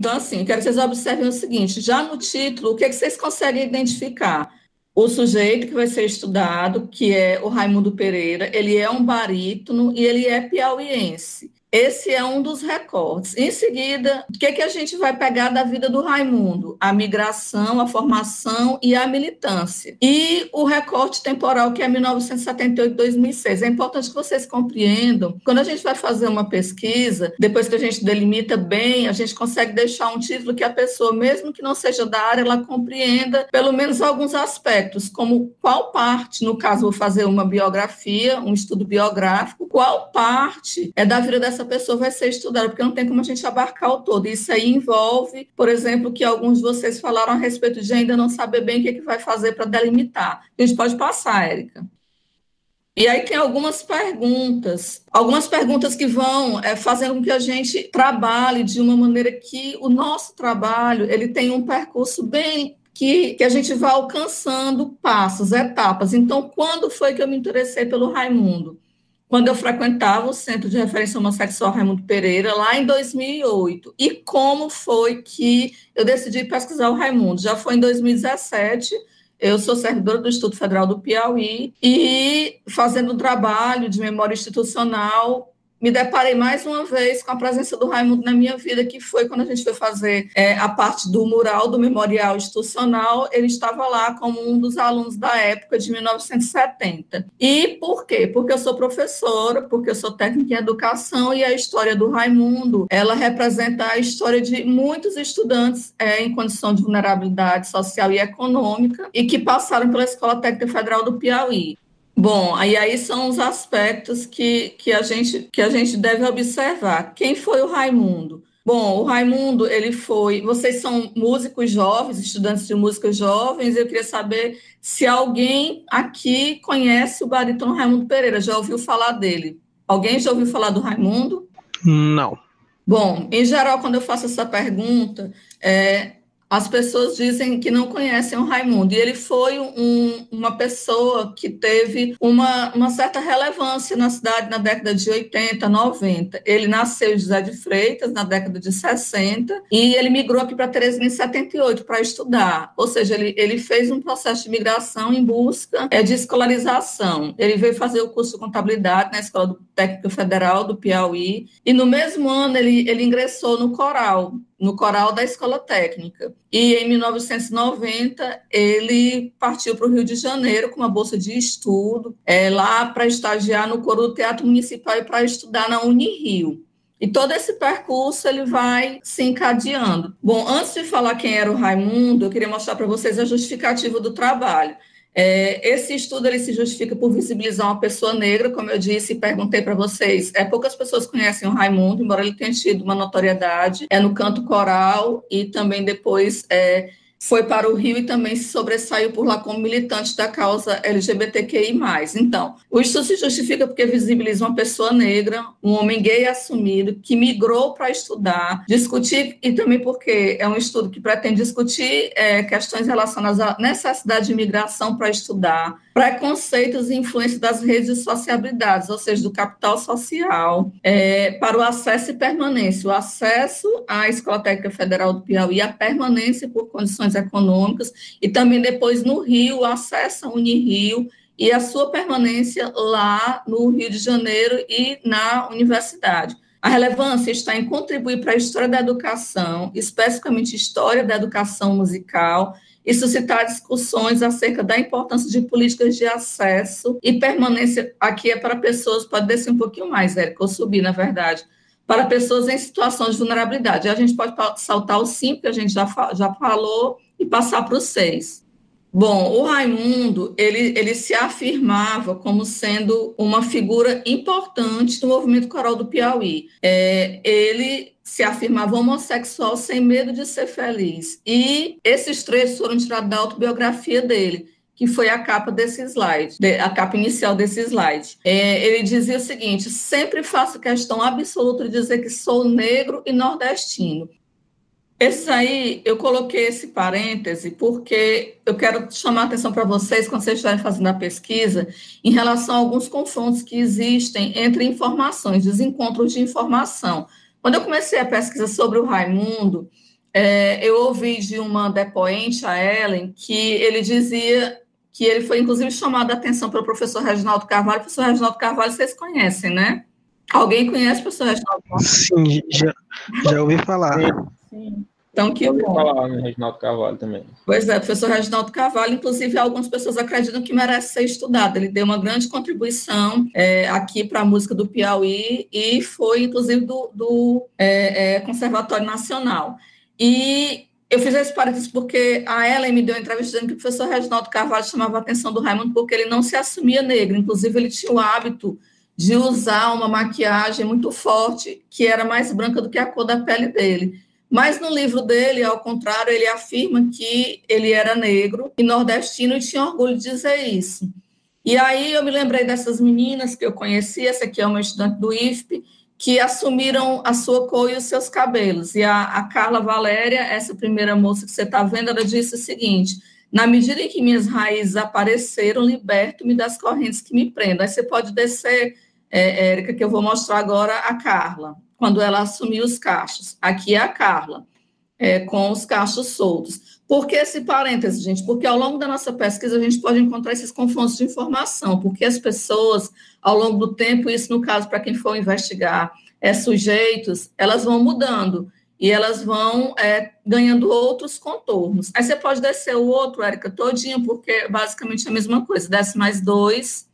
Então, assim, eu quero que vocês observem o seguinte: já no título, o que é que vocês conseguem identificar? O sujeito que vai ser estudado, que é o Raimundo Pereira, ele é um barítono e ele é piauiense. Esse é um dos recortes. Em seguida, o que é que a gente vai pegar da vida do Raimundo? A migração, a formação e a militância. E o recorte temporal, que é 1978-2006. É importante que vocês compreendam, quando a gente vai fazer uma pesquisa, depois que a gente delimita bem, a gente consegue deixar um título que a pessoa, mesmo que não seja da área, ela compreenda pelo menos alguns aspectos, como qual parte, no caso, vou fazer uma biografia, um estudo biográfico, qual parte é da vida dessa pessoa vai ser estudada, porque não tem como a gente abarcar o todo. Isso aí envolve, por exemplo, que alguns de vocês falaram a respeito de ainda não saber bem o que vai fazer para delimitar. A gente pode passar, Érica. E aí tem algumas perguntas que vão fazendo com que a gente trabalhe de uma maneira que o nosso trabalho ele tem um percurso bem que a gente vai alcançando passos, etapas. Então, quando foi que eu me interessei pelo Raimundo? Quando eu frequentava o Centro de Referência Homossexual Raimundo Pereira, lá em 2008. E como foi que eu decidi pesquisar o Raimundo? Já foi em 2017, eu sou servidora do Instituto Federal do Piauí e fazendo um trabalho de memória institucional, me deparei mais uma vez com a presença do Raimundo na minha vida, que foi quando a gente foi fazer a parte do mural do memorial institucional, ele estava lá como um dos alunos da época de 1970. E por quê? Porque eu sou professora, porque eu sou técnica em educação e a história do Raimundo, ela representa a história de muitos estudantes em condição de vulnerabilidade social e econômica e que passaram pela Escola Técnica Federal do Piauí. Bom, aí são os aspectos que a gente deve observar. Quem foi o Raimundo? Bom, o Raimundo, ele foi... Vocês são músicos jovens, estudantes de música jovens, eu queria saber se alguém aqui conhece o barítono Raimundo Pereira, já ouviu falar dele? Alguém já ouviu falar do Raimundo? Não. Bom, em geral, quando eu faço essa pergunta, as pessoas dizem que não conhecem o Raimundo, e ele foi uma pessoa que teve uma certa relevância na cidade na década de 80, 90. Ele nasceu em José de Freitas na década de 60, e ele migrou aqui para Teresina em 78 para estudar, ou seja, ele fez um processo de migração em busca de escolarização. Ele veio fazer o curso de contabilidade na Escola Técnica Federal do Piauí, e no mesmo ano ele ingressou no coral da Escola Técnica. E em 1990, ele partiu para o Rio de Janeiro com uma bolsa de estudo, lá para estagiar no coro do Teatro Municipal e para estudar na Unirio. E todo esse percurso ele vai se encadeando. Bom, antes de falar quem era o Raimundo, eu queria mostrar para vocês a justificativa do trabalho. Esse estudo ele se justifica por visibilizar uma pessoa negra, como eu disse e perguntei para vocês. Poucas pessoas conhecem o Raimundo, embora ele tenha tido uma notoriedade no canto coral e também depois foi para o Rio e também se sobressaiu por lá como militante da causa LGBTQI+. Então, o estudo se justifica porque visibiliza uma pessoa negra, um homem gay assumido, que migrou para estudar, discutir, e também porque é um estudo que pretende discutir questões relacionadas à necessidade de migração para estudar, preconceitos e influência das redes de sociabilidades, ou seja, do capital social, para o acesso e permanência. O acesso à Escola Técnica Federal do Piauí, a permanência por condições econômicas, e também depois no Rio, o acesso à Unirio e a sua permanência lá no Rio de Janeiro e na universidade. A relevância está em contribuir para a história da educação, especificamente história da educação musical, e suscitar discussões acerca da importância de políticas de acesso e permanência. Aqui é para pessoas, pode descer um pouquinho mais, Érica, ou subir, na verdade, para pessoas em situação de vulnerabilidade. A gente pode saltar o 5, que a gente já falou, e passar para o 6. Bom, o Raimundo, ele se afirmava como sendo uma figura importante do movimento coral do Piauí. Ele se afirmava homossexual sem medo de ser feliz. E esses trechos foram tirados da autobiografia dele, que foi a capa desse slide, a capa inicial desse slide. Ele dizia o seguinte: sempre faço questão absoluta de dizer que sou negro e nordestino. Esses aí, eu coloquei esse parêntese porque eu quero chamar a atenção para vocês, quando vocês estiverem fazendo a pesquisa, em relação a alguns confrontos que existem entre informações, desencontros de informação. Quando eu comecei a pesquisa sobre o Raimundo, Eu ouvi de uma depoente, a Ellen, que ele dizia que ele foi, inclusive, chamado a atenção pelo professor Reginaldo Carvalho. O professor Reginaldo Carvalho, vocês conhecem, né? Alguém conhece o professor Reginaldo Carvalho? Sim, já ouvi falar. Sim. Então, que bom. Eu ouvi falar no Reginaldo Carvalho também. Pois é, o professor Reginaldo Carvalho, inclusive, algumas pessoas acreditam que merece ser estudado. Ele deu uma grande contribuição aqui para a música do Piauí e foi, inclusive, do Conservatório Nacional. E eu fiz esse parênteses porque a Ellen me deu uma entrevista dizendo que o professor Reginaldo Carvalho chamava a atenção do Raimundo porque ele não se assumia negro. Inclusive, ele tinha o hábito de usar uma maquiagem muito forte, que era mais branca do que a cor da pele dele. Mas no livro dele, ao contrário, ele afirma que ele era negro e nordestino e tinha orgulho de dizer isso. E aí eu me lembrei dessas meninas que eu conheci, essa aqui é uma estudante do IFP, que assumiram a sua cor e os seus cabelos. E a Carla Valéria, essa primeira moça que você está vendo, ela disse o seguinte: na medida em que minhas raízes apareceram, liberto-me das correntes que me prendam. Aí você pode descer, Érica, que eu vou mostrar agora a Carla, quando ela assumiu os cachos. Aqui é a Carla, com os cachos soltos. Por que esse parêntese, gente? Porque ao longo da nossa pesquisa a gente pode encontrar esses confrontos de informação, porque as pessoas, ao longo do tempo, isso no caso para quem for investigar sujeitos, elas vão mudando e elas vão ganhando outros contornos. Aí você pode descer o outro, Érica, todinho, porque basicamente é a mesma coisa. Desce mais 2.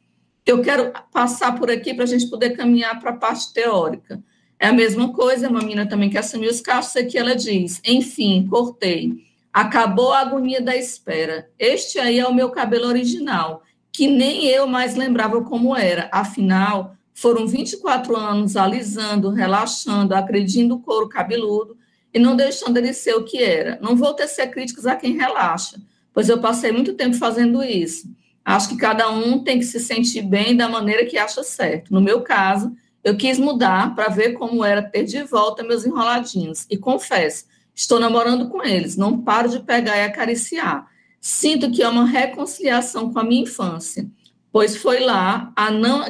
Eu quero passar por aqui para a gente poder caminhar para a parte teórica. É a mesma coisa, uma menina também que assumiu os cachos, aqui ela diz: enfim, cortei. Acabou a agonia da espera. Este aí é o meu cabelo original, que nem eu mais lembrava como era. Afinal, foram 24 anos alisando, relaxando, agredindo o couro cabeludo e não deixando ele ser o que era. Não vou tecer críticas a quem relaxa, pois eu passei muito tempo fazendo isso. Acho que cada um tem que se sentir bem da maneira que acha certo. No meu caso, eu quis mudar para ver como era ter de volta meus enroladinhos. E confesso, estou namorando com eles, não paro de pegar e acariciar. Sinto que é uma reconciliação com a minha infância, pois foi lá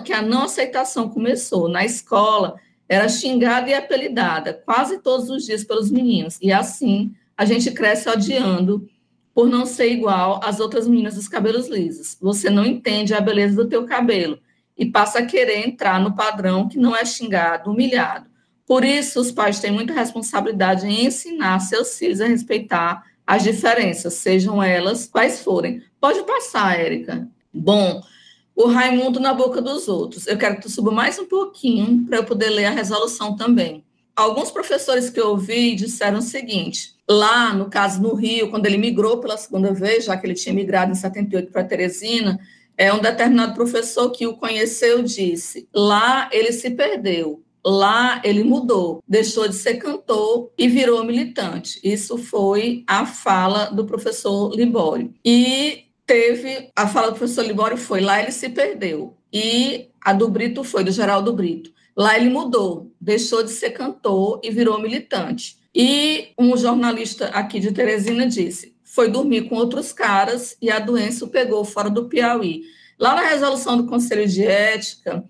que a não aceitação começou. Na escola, era xingada e apelidada quase todos os dias pelos meninos. E assim, a gente cresce odiando por não ser igual às outras meninas dos cabelos lisos. Você não entende a beleza do teu cabelo e passa a querer entrar no padrão que não é xingado, humilhado. Por isso, os pais têm muita responsabilidade em ensinar seus filhos a respeitar as diferenças, sejam elas quais forem. Pode passar, Érica. Bom, o Raimundo na boca dos outros. Eu quero que tu suba mais um pouquinho para eu poder ler a resolução também. Alguns professores que eu ouvi disseram o seguinte: lá, no caso, no Rio, quando ele migrou pela segunda vez, já que ele tinha migrado em 78 para Teresina, um determinado professor que o conheceu disse: lá ele se perdeu, lá ele mudou, deixou de ser cantor e virou militante. Isso foi a fala do professor Libório. E teve a fala do professor Libório foi: lá ele se perdeu. E a do Brito foi, do Geraldo Brito: lá ele mudou, deixou de ser cantor e virou militante. E um jornalista aqui de Teresina disse: foi dormir com outros caras e a doença o pegou fora do Piauí. Lá na resolução do Conselho de Ética,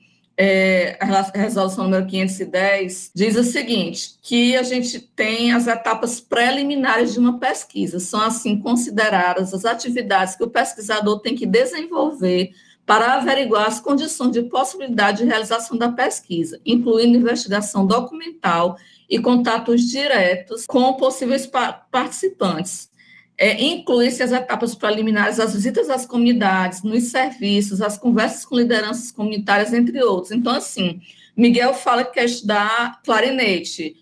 a resolução número 510, diz o seguinte, que a gente tem as etapas preliminares de uma pesquisa. São, assim, consideradas as atividades que o pesquisador tem que desenvolver para averiguar as condições de possibilidade de realização da pesquisa, incluindo investigação documental e contatos diretos com possíveis participantes. Inclui-se as etapas preliminares, as visitas às comunidades, nos serviços, as conversas com lideranças comunitárias, entre outros. Então, assim, Miguel fala que quer estudar clarinete.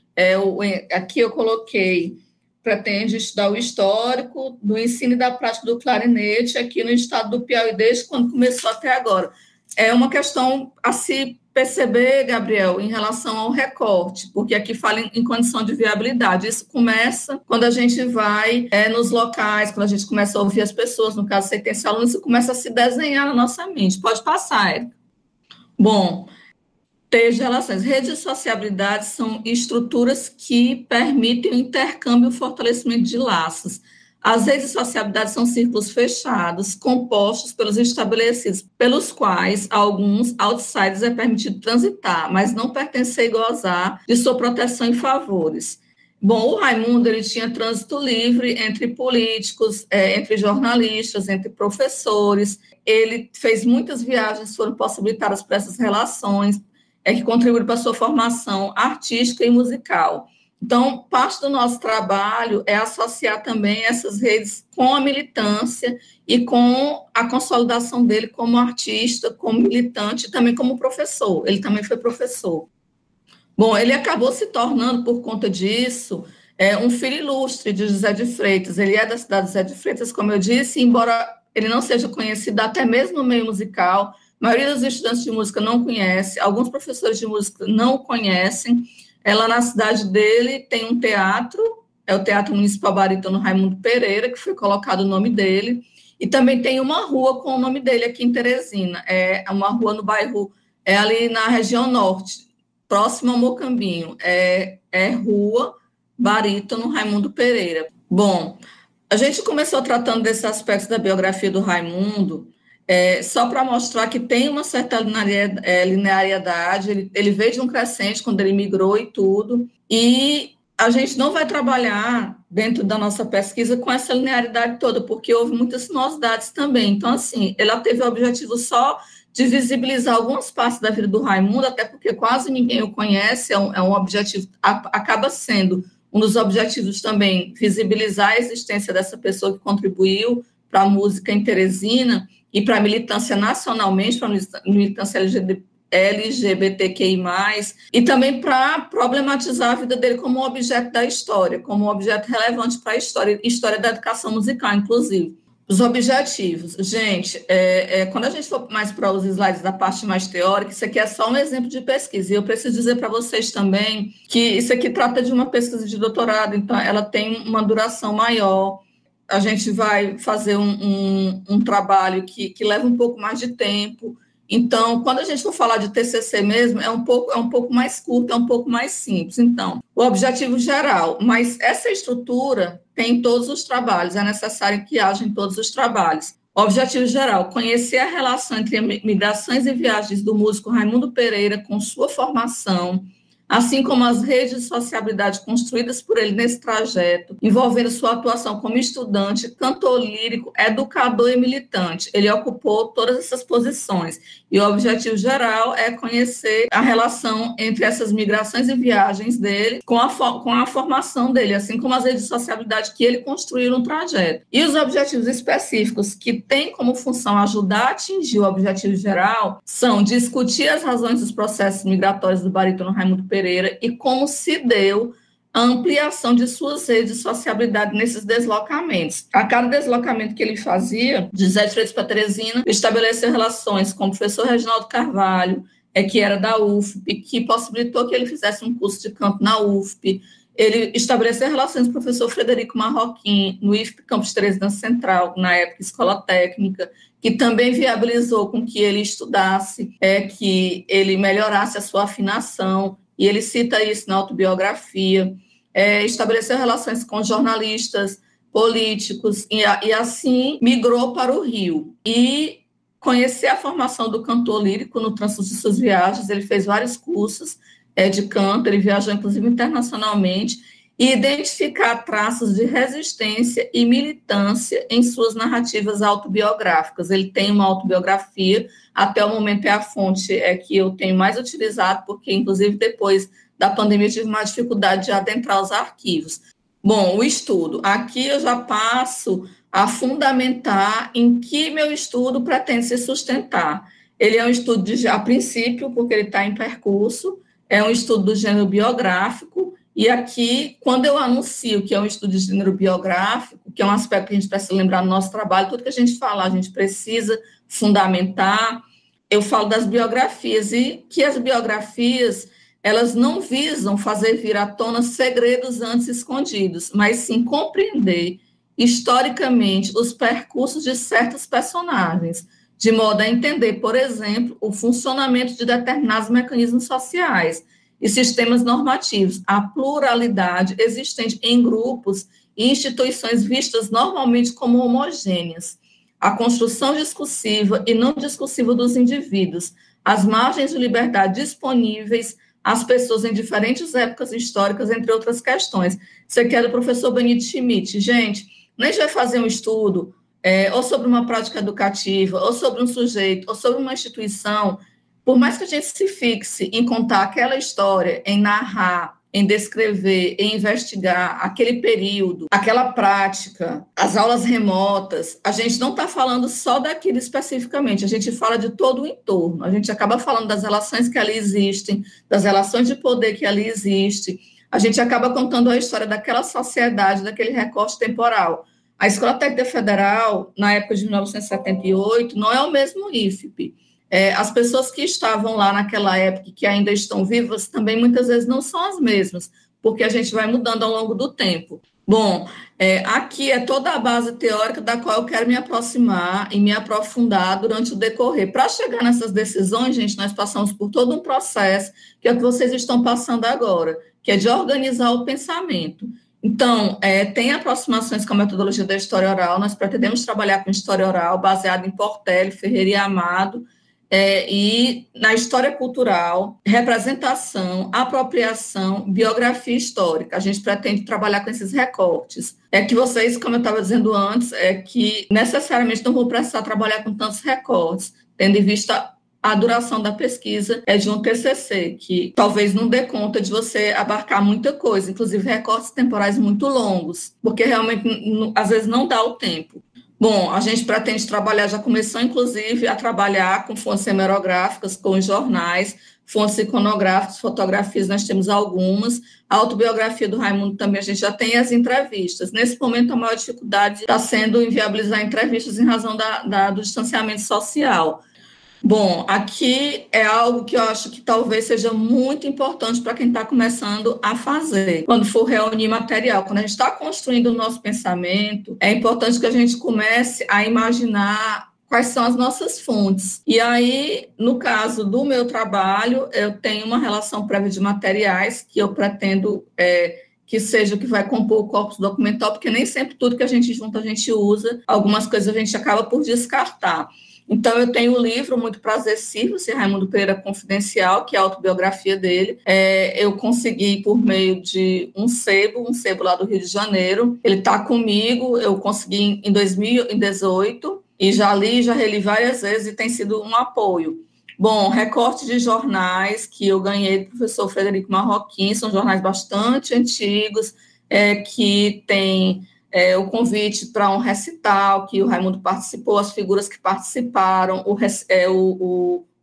Aqui eu coloquei, pretende estudar o histórico do ensino e da prática do clarinete aqui no estado do Piauí, desde quando começou até agora. É uma questão a se perceber, Gabriel, em relação ao recorte, porque aqui fala em condição de viabilidade. Isso começa quando a gente vai nos locais, quando a gente começa a ouvir as pessoas, no caso, você tem esse aluno, isso começa a se desenhar na nossa mente. Pode passar, Érica. Bom, ter relações. Redes de sociabilidade são estruturas que permitem o intercâmbio e o fortalecimento de laços. As redes de sociabilidade são círculos fechados, compostos pelos estabelecidos, pelos quais alguns outsiders é permitido transitar, mas não pertencer e gozar de sua proteção e favores. Bom, o Raimundo ele tinha trânsito livre entre políticos, entre jornalistas, entre professores. Ele fez muitas viagens, foram possibilitadas por essas relações, que contribuíram para a sua formação artística e musical. Então, parte do nosso trabalho é associar também essas redes com a militância e com a consolidação dele como artista, como militante e também como professor. Ele também foi professor. Bom, ele acabou se tornando, por conta disso, um filho ilustre de José de Freitas. Ele é da cidade de José de Freitas, como eu disse, embora ele não seja conhecido até mesmo no meio musical, a maioria dos estudantes de música não conhece, alguns professores de música não o conhecem. Lá na cidade dele tem um teatro, é o Teatro Municipal Barítono Raimundo Pereira, que foi colocado o nome dele, e também tem uma rua com o nome dele aqui em Teresina, é uma rua no bairro, ali na região norte, próximo ao Mocambinho, é Rua Barítono Raimundo Pereira. Bom, a gente começou tratando desses aspectos da biografia do Raimundo, só para mostrar que tem uma certa linearidade, ele veio de um crescente quando ele migrou e tudo, e a gente não vai trabalhar dentro da nossa pesquisa com essa linearidade toda, porque houve muitas sinuosidades também. Então, assim, ela teve o objetivo só de visibilizar algumas partes da vida do Raimundo, até porque quase ninguém o conhece, é um objetivo, acaba sendo um dos objetivos também, visibilizar a existência dessa pessoa que contribuiu para a música em Teresina e para a militância nacionalmente, para a militância LGBTQI+, e também para problematizar a vida dele como um objeto da história, como um objeto relevante para a história da educação musical, inclusive. Os objetivos. Gente, quando a gente for mais para os slides da parte mais teórica, isso aqui é só um exemplo de pesquisa, e eu preciso dizer para vocês também que isso aqui trata de uma pesquisa de doutorado, então ela tem uma duração maior, a gente vai fazer um trabalho que leva um pouco mais de tempo. Então, quando a gente for falar de TCC mesmo, é um pouco mais curto, é um pouco mais simples. Então, o objetivo geral, mas essa estrutura tem em todos os trabalhos, é necessário que haja em todos os trabalhos. O objetivo geral, conhecer a relação entre migrações e viagens do músico Raimundo Pereira com sua formação, assim como as redes de sociabilidade construídas por ele nesse trajeto, envolvendo sua atuação como estudante, cantor lírico, educador e militante. Ele ocupou todas essas posições. E o objetivo geral é conhecer a relação entre essas migrações e viagens dele com a formação dele, assim como as redes de sociabilidade que ele construiu no trajeto. E os objetivos específicos que têm como função ajudar a atingir o objetivo geral são discutir as razões dos processos migratórios do barítono Raimundo Pereira e como se deu a ampliação de suas redes de sociabilidade nesses deslocamentos. A cada deslocamento que ele fazia, de José de Freitas para Teresina, estabeleceu relações com o professor Reginaldo Carvalho, que era da UFP, que possibilitou que ele fizesse um curso de canto na UFP. Ele estabeleceu relações com o professor Frederico Marroquim, no IFP Campus Teresina Central, na época Escola Técnica, que também viabilizou com que ele estudasse, que ele melhorasse a sua afinação, e ele cita isso na autobiografia. Estabeleceu relações com jornalistas, políticos, e assim migrou para o Rio. E conhecer a formação do cantor lírico no transcurso de suas viagens, ele fez vários cursos de canto, ele viajou inclusive internacionalmente, e identificar traços de resistência e militância em suas narrativas autobiográficas. Ele tem uma autobiografia, até o momento é a fonte que eu tenho mais utilizado, porque inclusive depois da pandemia eu tive mais dificuldade de adentrar os arquivos. Bom, o estudo. Aqui eu já passo a fundamentar em que meu estudo pretende se sustentar. Ele é um estudo, a princípio, porque ele está em percurso, é um estudo do gênero biográfico, e aqui, quando eu anuncio que é um estudo de gênero biográfico, que é um aspecto que a gente precisa lembrar no nosso trabalho, tudo que a gente fala, a gente precisa fundamentar, eu falo das biografias, e que as biografias, elas não visam fazer vir à tona segredos antes escondidos, mas sim compreender historicamente os percursos de certos personagens, de modo a entender, por exemplo, o funcionamento de determinados mecanismos sociais e sistemas normativos, a pluralidade existente em grupos e instituições vistas normalmente como homogêneas, a construção discursiva e não discursiva dos indivíduos, as margens de liberdade disponíveis, as pessoas em diferentes épocas históricas, entre outras questões. Isso aqui é do professor Benito Schmidt. Gente, a gente vai fazer um estudo ou sobre uma prática educativa, ou sobre um sujeito, ou sobre uma instituição, por mais que a gente se fixe em contar aquela história, em narrar, em descrever, em investigar aquele período, aquela prática, as aulas remotas, a gente não está falando só daquilo especificamente, a gente fala de todo o entorno, a gente acaba falando das relações que ali existem, das relações de poder que ali existem, a gente acaba contando a história daquela sociedade, daquele recorte temporal. A Escola Técnica Federal, na época de 1978, não é o mesmo IFP. As pessoas que estavam lá naquela época, que ainda estão vivas, também muitas vezes não são as mesmas, porque a gente vai mudando ao longo do tempo. Bom, aqui é toda a base teórica da qual eu quero me aproximar e me aprofundar durante o decorrer. Para chegar nessas decisões, gente, nós passamos por todo um processo, que é o que vocês estão passando agora, que é de organizar o pensamento. Então, tem aproximações com a metodologia da história oral, nós pretendemos trabalhar com história oral, baseado em Portela, Ferreira e Amado, e na história cultural, representação, apropriação, biografia histórica. A gente pretende trabalhar com esses recortes. Que vocês, como eu estava dizendo antes, que necessariamente não vão precisar trabalhar com tantos recortes, tendo em vista a duração da pesquisa de um TCC, que talvez não dê conta de você abarcar muita coisa, inclusive recortes temporais muito longos, porque realmente, às vezes, não dá o tempo. Bom, a gente pretende trabalhar, já começou, inclusive, a trabalhar com fontes hemerográficas, com jornais, fontes iconográficas, fotografias, nós temos algumas. A autobiografia do Raimundo também, a gente já tem as entrevistas. Nesse momento, a maior dificuldade está sendo inviabilizar entrevistas em razão do distanciamento social. Bom, aqui é algo que eu acho que talvez seja muito importante para quem está começando a fazer, quando for reunir material. Quando a gente está construindo o nosso pensamento, é importante que a gente comece a imaginar quais são as nossas fontes. E aí, no caso do meu trabalho, eu tenho uma relação prévia de materiais que eu pretendo que seja o que vai compor o corpus documental, porque nem sempre tudo que a gente junta a gente usa, algumas coisas a gente acaba por descartar. Então, eu tenho o livro Muito Prazer Círculo, Raimundo Pereira Confidencial, que é a autobiografia dele. Eu consegui por meio de um sebo lá do Rio de Janeiro. Ele está comigo, eu consegui em 2018, e já li, já reli várias vezes, e tem sido um apoio. Bom, recorte de jornais que eu ganhei do professor Frederico Marroquim, são jornais bastante antigos, que tem... o convite para um recital, que o Raimundo participou, as figuras que participaram, o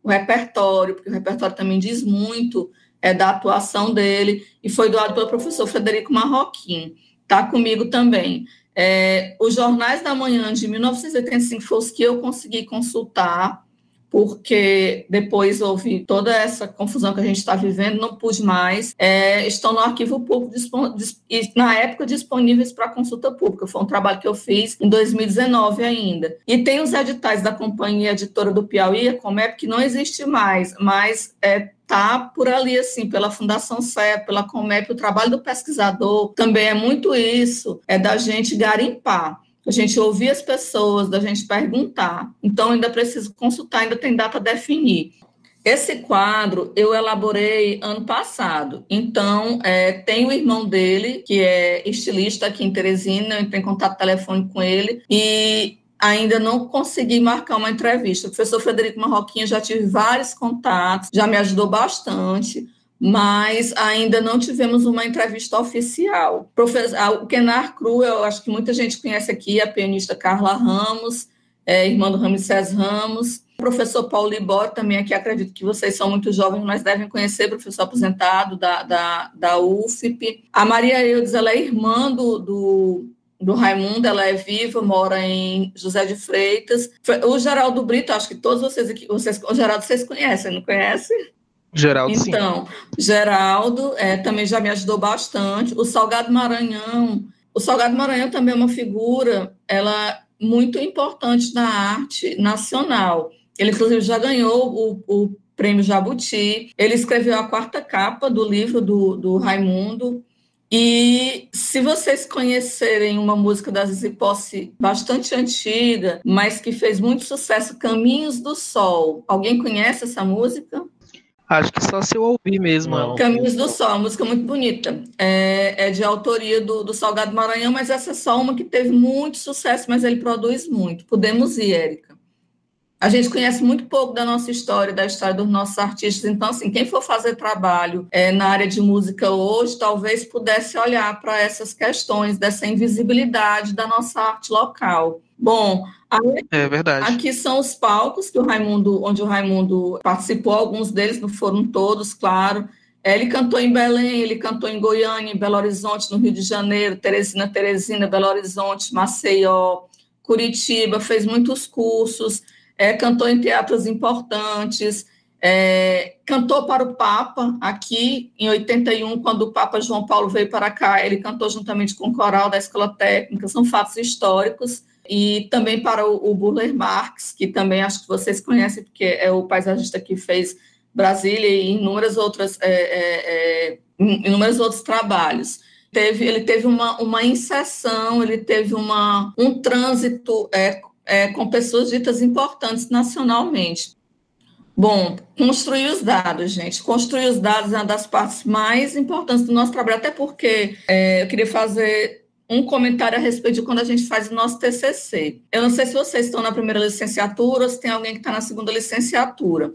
repertório, porque o repertório também diz muito da atuação dele, e foi doado pelo professor Frederico Marroquim, está comigo também. Os jornais da manhã de 1985 foram os que eu consegui consultar, porque depois houve toda essa confusão que a gente está vivendo, não pude mais, estão no arquivo público, e na época disponíveis para consulta pública. Foi um trabalho que eu fiz em 2019 ainda. E tem os editais da Companhia Editora do Piauí, a Comep, que não existe mais, mas está por ali, assim, pela Fundação CEP, pela Comep. O trabalho do pesquisador também é muito isso, da gente garimpar. A gente ouvir as pessoas, da gente perguntar. Então, ainda preciso consultar, ainda tem data a definir. Esse quadro eu elaborei ano passado. Então, tem o irmão dele, que é estilista aqui em Teresina, eu entrei em contato telefônico com ele, e ainda não consegui marcar uma entrevista. O professor Frederico Marroquim, já tive vários contatos, já me ajudou bastante, mas ainda não tivemos uma entrevista oficial. O Kenar Cru, eu acho que muita gente conhece aqui, a pianista Carla Ramos, irmã do Ramsés Ramos. O professor Paulo Libório também aqui, acredito que vocês são muito jovens, mas devem conhecer, professor aposentado da UFP. A Maria Eudes, ela é irmã do Raimundo, ela é viva, mora em José de Freitas. O Geraldo Brito, acho que todos vocês aqui, o Geraldo vocês conhecem, não conhecem? Geraldo, sim. Então, Geraldo também já me ajudou bastante. O Salgado Maranhão também é uma figura, ela muito importante na arte nacional. Ele, inclusive, já ganhou o Prêmio Jabuti. Ele escreveu a 4ª capa do livro do Raimundo. E se vocês conhecerem uma música da Zizi Posse bastante antiga, mas que fez muito sucesso, Caminhos do Sol. Alguém conhece essa música? Acho que só se eu ouvir mesmo ela. Não. Caminhos do Sol, uma música muito bonita. É de autoria do Salgado Maranhão, mas essa é só uma que teve muito sucesso, mas ele produz muito. Podemos ir, Érica. A gente conhece muito pouco da nossa história, da história dos nossos artistas, então, assim, quem for fazer trabalho na área de música hoje, talvez pudesse olhar para essas questões dessa invisibilidade da nossa arte local. Bom, É verdade. aqui são os palcos que onde o Raimundo participou, alguns deles não foram todos, claro. Ele cantou em Belém, ele cantou em Goiânia, em Belo Horizonte, no Rio de Janeiro, Teresina, Belo Horizonte, Maceió, Curitiba, fez muitos cursos, cantou em teatros importantes, cantou para o Papa aqui em 81, quando o Papa João Paulo veio para cá, ele cantou juntamente com o coral da Escola Técnica, são fatos históricos. E também para o Burle Marx, que também acho que vocês conhecem, porque é o paisagista que fez Brasília e inúmeros outros trabalhos. Ele teve uma inserção, ele teve um trânsito com pessoas ditas importantes nacionalmente. Bom, construir os dados, gente. Construir os dados é uma das partes mais importantes do nosso trabalho, até porque eu queria fazer um comentário a respeito de quando a gente faz o nosso TCC. Eu não sei se vocês estão na primeira licenciatura ou se tem alguém que está na segunda licenciatura,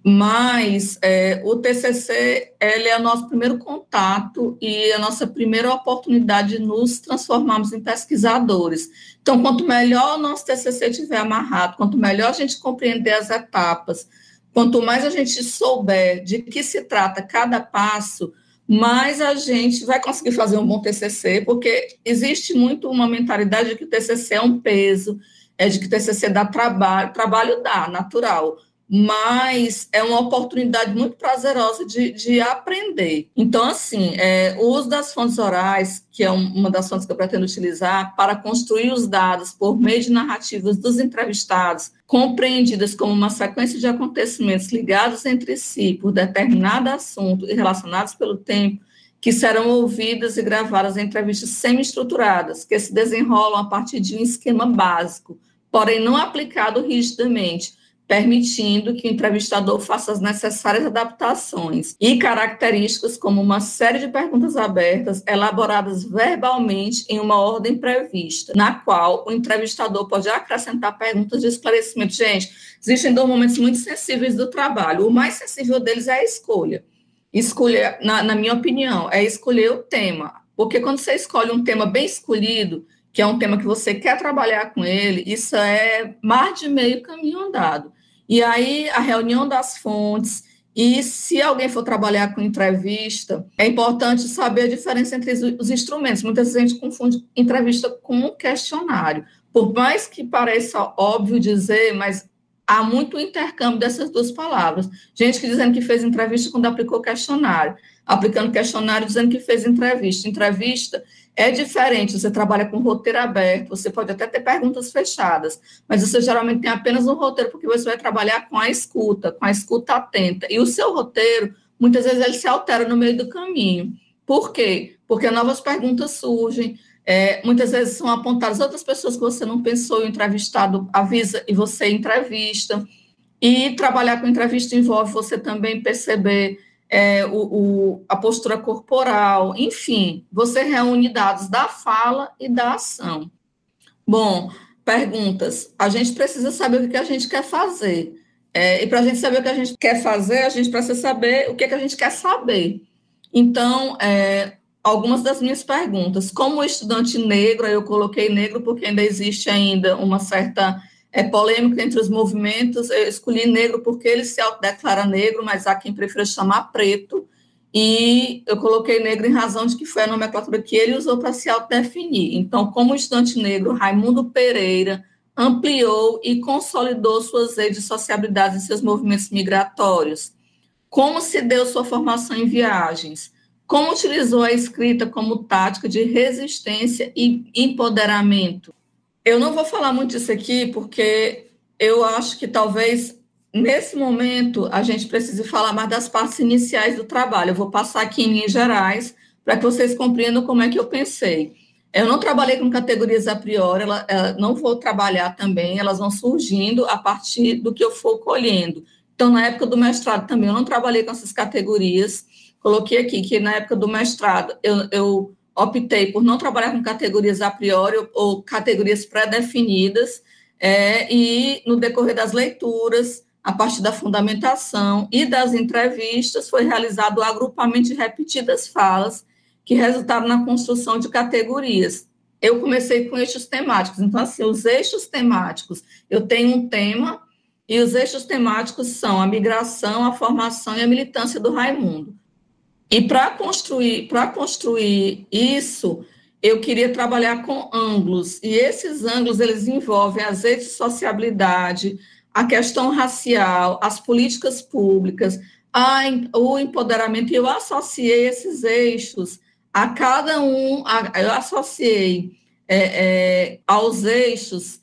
mas o TCC ele é o nosso primeiro contato e a nossa primeira oportunidade de nos transformarmos em pesquisadores. Então, quanto melhor o nosso TCC estiver amarrado, quanto melhor a gente compreender as etapas, quanto mais a gente souber de que se trata cada passo, mais a gente vai conseguir fazer um bom TCC, porque existe muito uma mentalidade de que o TCC é um peso, de que o TCC dá trabalho dá, natural, mas é uma oportunidade muito prazerosa de aprender. Então, assim, o uso das fontes orais, que é uma das fontes que eu pretendo utilizar, para construir os dados por meio de narrativas dos entrevistados, compreendidas como uma sequência de acontecimentos ligados entre si por determinado assunto e relacionados pelo tempo, que serão ouvidas e gravadas em entrevistas semi-estruturadas, que se desenrolam a partir de um esquema básico, porém não aplicado rigidamente, permitindo que o entrevistador faça as necessárias adaptações e características, como uma série de perguntas abertas, elaboradas verbalmente em uma ordem prevista, na qual o entrevistador pode acrescentar perguntas de esclarecimento. Gente, existem dois momentos muito sensíveis do trabalho. O mais sensível deles é a escolha. Escolher, na minha opinião, é escolher o tema, porque quando você escolhe um tema bem escolhido, que é um tema que você quer trabalhar com ele, isso é mais de meio caminho andado. E aí, a reunião das fontes, e se alguém for trabalhar com entrevista, é importante saber a diferença entre os instrumentos. Muitas vezes a gente confunde entrevista com questionário. Por mais que pareça óbvio dizer, mas há muito intercâmbio dessas duas palavras. Gente que dizendo que fez entrevista quando aplicou questionário, aplicando questionário dizendo que fez entrevista. Entrevista é diferente, você trabalha com roteiro aberto, você pode até ter perguntas fechadas, mas você geralmente tem apenas um roteiro, porque você vai trabalhar com a escuta atenta. E o seu roteiro, muitas vezes, ele se altera no meio do caminho. Por quê? Porque novas perguntas surgem, muitas vezes são apontadas outras pessoas que você não pensou, o entrevistado avisa e você entrevista. E trabalhar com entrevista envolve você também perceber a postura corporal, enfim, você reúne dados da fala e da ação. Bom, perguntas. A gente precisa saber o que a gente quer fazer. E para a gente saber o que a gente quer fazer, a gente precisa saber o que a gente quer saber. Então, algumas das minhas perguntas. Como estudante negro, eu coloquei negro porque ainda existe ainda uma certa polêmica entre os movimentos. Eu escolhi negro porque ele se autodeclara negro, mas há quem prefira chamar preto, e eu coloquei negro em razão de que foi a nomenclatura que ele usou para se autodefinir. Então, como estudante negro, Raimundo Pereira ampliou e consolidou suas redes de sociabilidade em seus movimentos migratórios. Como se deu sua formação em viagens? Como utilizou a escrita como tática de resistência e empoderamento? Eu não vou falar muito disso aqui, porque eu acho que talvez, nesse momento, a gente precise falar mais das partes iniciais do trabalho. Eu vou passar aqui em linhas gerais, para que vocês compreendam como é que eu pensei. Eu não trabalhei com categorias a priori, não vou trabalhar também, elas vão surgindo a partir do que eu for colhendo. Então, na época do mestrado também, eu não trabalhei com essas categorias. Coloquei aqui que na época do mestrado eu optei por não trabalhar com categorias a priori ou categorias pré-definidas, e no decorrer das leituras, a partir da fundamentação e das entrevistas, foi realizado o agrupamento de repetidas falas que resultaram na construção de categorias. Eu comecei com eixos temáticos, então, assim, os eixos temáticos, eu tenho um tema, e os eixos temáticos são a migração, a formação e a militância do Raimundo. E para construir isso, eu queria trabalhar com ângulos, e esses ângulos, eles envolvem as redes de sociabilidade, a questão racial, as políticas públicas, o empoderamento, e eu associei esses eixos a cada um, eu associei aos eixos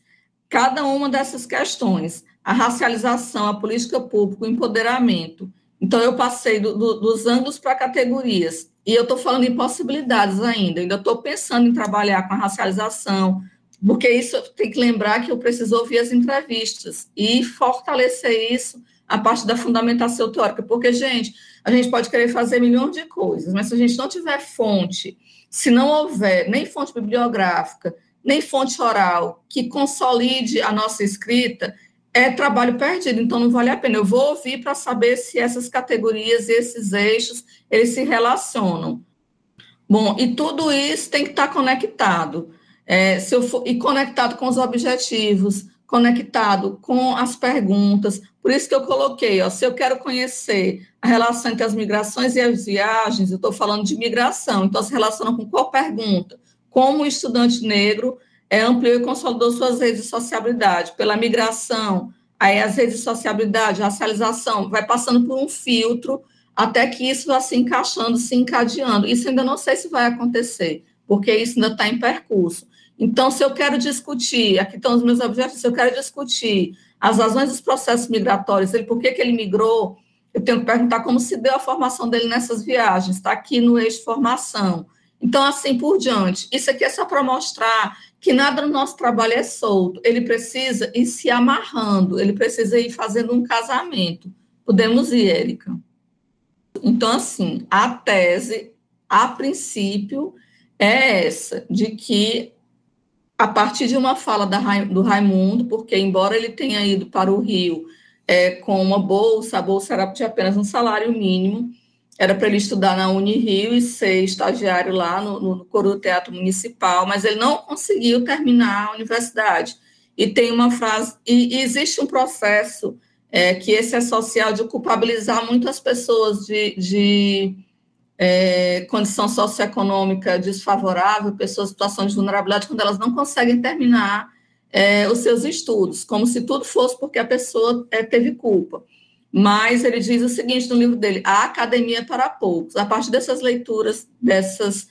cada uma dessas questões, a racialização, a política pública, o empoderamento. Então, eu passei dos ângulos para categorias, e eu estou falando em possibilidades ainda estou pensando em trabalhar com a racialização, porque isso tem que lembrar que eu preciso ouvir as entrevistas e fortalecer isso a partir da fundamentação teórica, porque, gente, a gente pode querer fazer milhões de coisas, mas se a gente não tiver fonte, se não houver nem fonte bibliográfica, nem fonte oral que consolide a nossa escrita, é trabalho perdido, então não vale a pena. Eu vou ouvir para saber se essas categorias e esses eixos, eles se relacionam. Bom, e tudo isso tem que estar conectado. E conectado com os objetivos, conectado com as perguntas. Por isso que eu coloquei, se eu quero conhecer a relação entre as migrações e as viagens, eu estou falando de migração, então se relaciona com qual pergunta? Como o estudante negro ampliou e consolidou suas redes de sociabilidade, pela migração, aí as redes de sociabilidade, racialização, vai passando por um filtro até que isso vá se encaixando, se encadeando. Isso ainda não sei se vai acontecer, porque isso ainda está em percurso. Então, se eu quero discutir, aqui estão os meus objetivos, se eu quero discutir as razões dos processos migratórios, por que ele migrou, eu tenho que perguntar como se deu a formação dele nessas viagens, está aqui no eixo formação. Então, assim por diante. Isso aqui é só para mostrar que nada no nosso trabalho é solto, ele precisa ir se amarrando, ele precisa ir fazendo um casamento. Podemos ir, Érica? Então, assim, a tese, a princípio, é essa, de que, a partir de uma fala do Raimundo, porque, embora ele tenha ido para o Rio com uma bolsa, a bolsa era de apenas um salário mínimo, era para ele estudar na Unirio e ser estagiário lá no Coro do Teatro Municipal, mas ele não conseguiu terminar a universidade. E tem uma frase, e existe um processo que esse é social, de culpabilizar muitas pessoas de condição socioeconômica desfavorável, pessoas em situação de vulnerabilidade, quando elas não conseguem terminar os seus estudos, como se tudo fosse porque a pessoa teve culpa. Mas ele diz o seguinte no livro dele: a academia é para poucos. A partir dessas leituras, dessas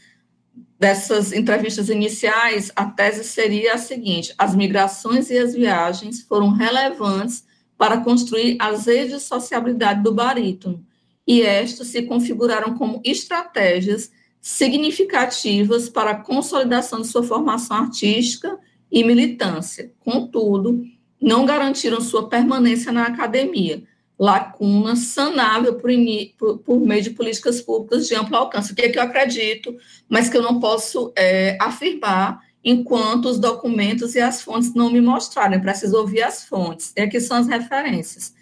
entrevistas iniciais, a tese seria a seguinte: as migrações e as viagens foram relevantes para construir as redes de sociabilidade do barítono, e estas se configuraram como estratégias significativas para a consolidação de sua formação artística e militância. Contudo, não garantiram sua permanência na academia, lacuna sanável por meio de políticas públicas de amplo alcance, o que é que eu acredito, mas que eu não posso afirmar enquanto os documentos e as fontes não me mostrarem. Preciso ouvir as fontes, e aqui são as referências,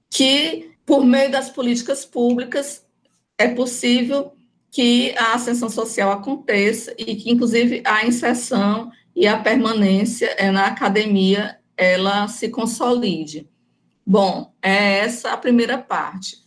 que, por meio das políticas públicas, é possível que a ascensão social aconteça e que, inclusive, a inserção e a permanência na academia, ela se consolide. Bom, é essa a primeira parte.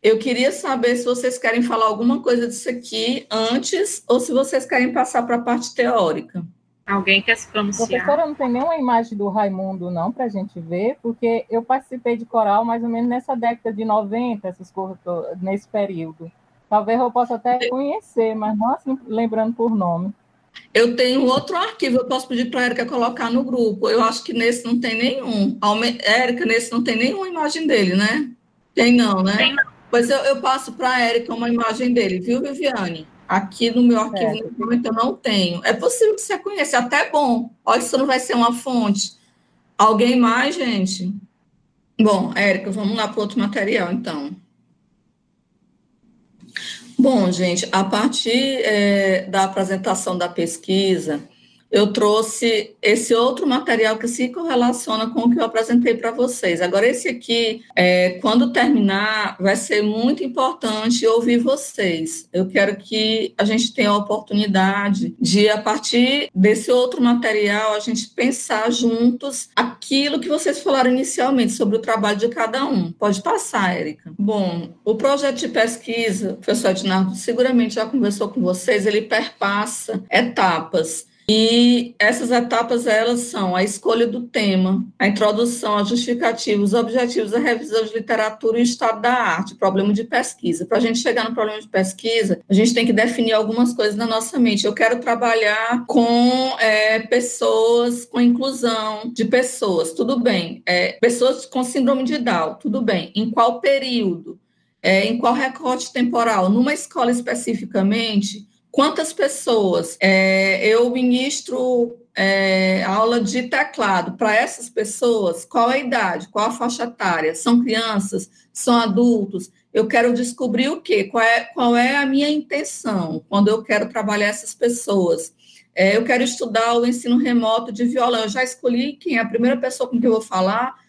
Eu queria saber se vocês querem falar alguma coisa disso aqui antes ou se vocês querem passar para a parte teórica. Alguém quer se pronunciar? Professora, não tem nenhuma imagem do Raimundo, não, para a gente ver, porque eu participei de coral mais ou menos nessa década de 90, essas coisas, nesse período. Talvez eu possa até conhecer, mas não assim, lembrando por nome. Eu tenho outro arquivo, eu posso pedir para a Érica colocar no grupo. Eu acho que nesse não tem nenhum. Érica, nesse não tem nenhuma imagem dele, né? Tem não, né? Tem não. Pois eu passo para a Érica uma imagem dele, viu, Viviane? Aqui no meu arquivo, no momento, eu não tenho. É possível que você conheça, até bom. Olha, isso não vai ser uma fonte. Alguém mais, gente? Bom, Érica, vamos lá para outro material, então. Bom, gente, a partir da apresentação da pesquisa, eu trouxe esse outro material que se correlaciona com o que eu apresentei para vocês. Agora, esse aqui, quando terminar, vai ser muito importante ouvir vocês. Eu quero que a gente tenha a oportunidade de, a partir desse outro material, a gente pensar juntos aquilo que vocês falaram inicialmente sobre o trabalho de cada um. Pode passar, Érica. Bom, o projeto de pesquisa, o professor Ednardo seguramente já conversou com vocês, ele perpassa etapas. E essas etapas, elas são a escolha do tema, a introdução, a justificativa, os objetivos, a revisão de literatura e o estado da arte, problema de pesquisa. Para a gente chegar no problema de pesquisa, a gente tem que definir algumas coisas na nossa mente. Eu quero trabalhar com pessoas, com inclusão de pessoas, tudo bem. Pessoas com síndrome de Down, tudo bem. Em qual período? Em qual recorte temporal? Numa escola especificamente, quantas pessoas? Eu ministro aula de teclado para essas pessoas. Qual a idade? Qual a faixa etária? São crianças? São adultos? Eu quero descobrir o quê? Qual é a minha intenção quando eu quero trabalhar essas pessoas? Eu quero estudar o ensino remoto de violão. Eu já escolhi quem é a primeira pessoa com quem eu vou falar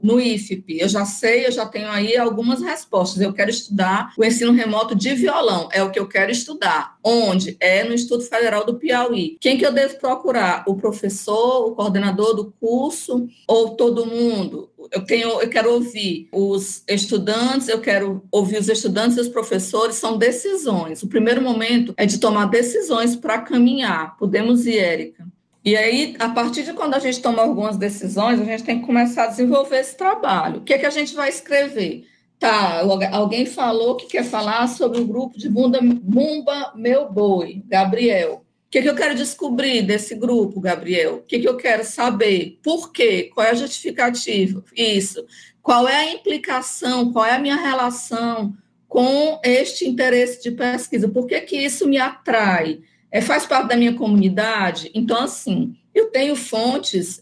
no IFP. Eu já sei, eu já tenho aí algumas respostas. Eu quero estudar o ensino remoto de violão. É o que eu quero estudar. Onde? No Instituto Federal do Piauí. Quem que eu devo procurar? O professor, o coordenador do curso ou todo mundo? Eu quero ouvir os estudantes, eu quero ouvir os estudantes e os professores. São decisões. O primeiro momento é de tomar decisões para caminhar. Podemos ir, Érica? E aí, a partir de quando a gente toma algumas decisões, a gente tem que começar a desenvolver esse trabalho. O que é que a gente vai escrever? Tá, alguém falou que quer falar sobre o grupo de Bumba Meu Boi, Gabriel. O que é que eu quero descobrir desse grupo, Gabriel? O que é que eu quero saber? Por quê? Qual é a justificativa? Isso. Qual é a implicação? Qual é a minha relação com este interesse de pesquisa? Por que que isso me atrai? Faz parte da minha comunidade? Então, assim, eu tenho fontes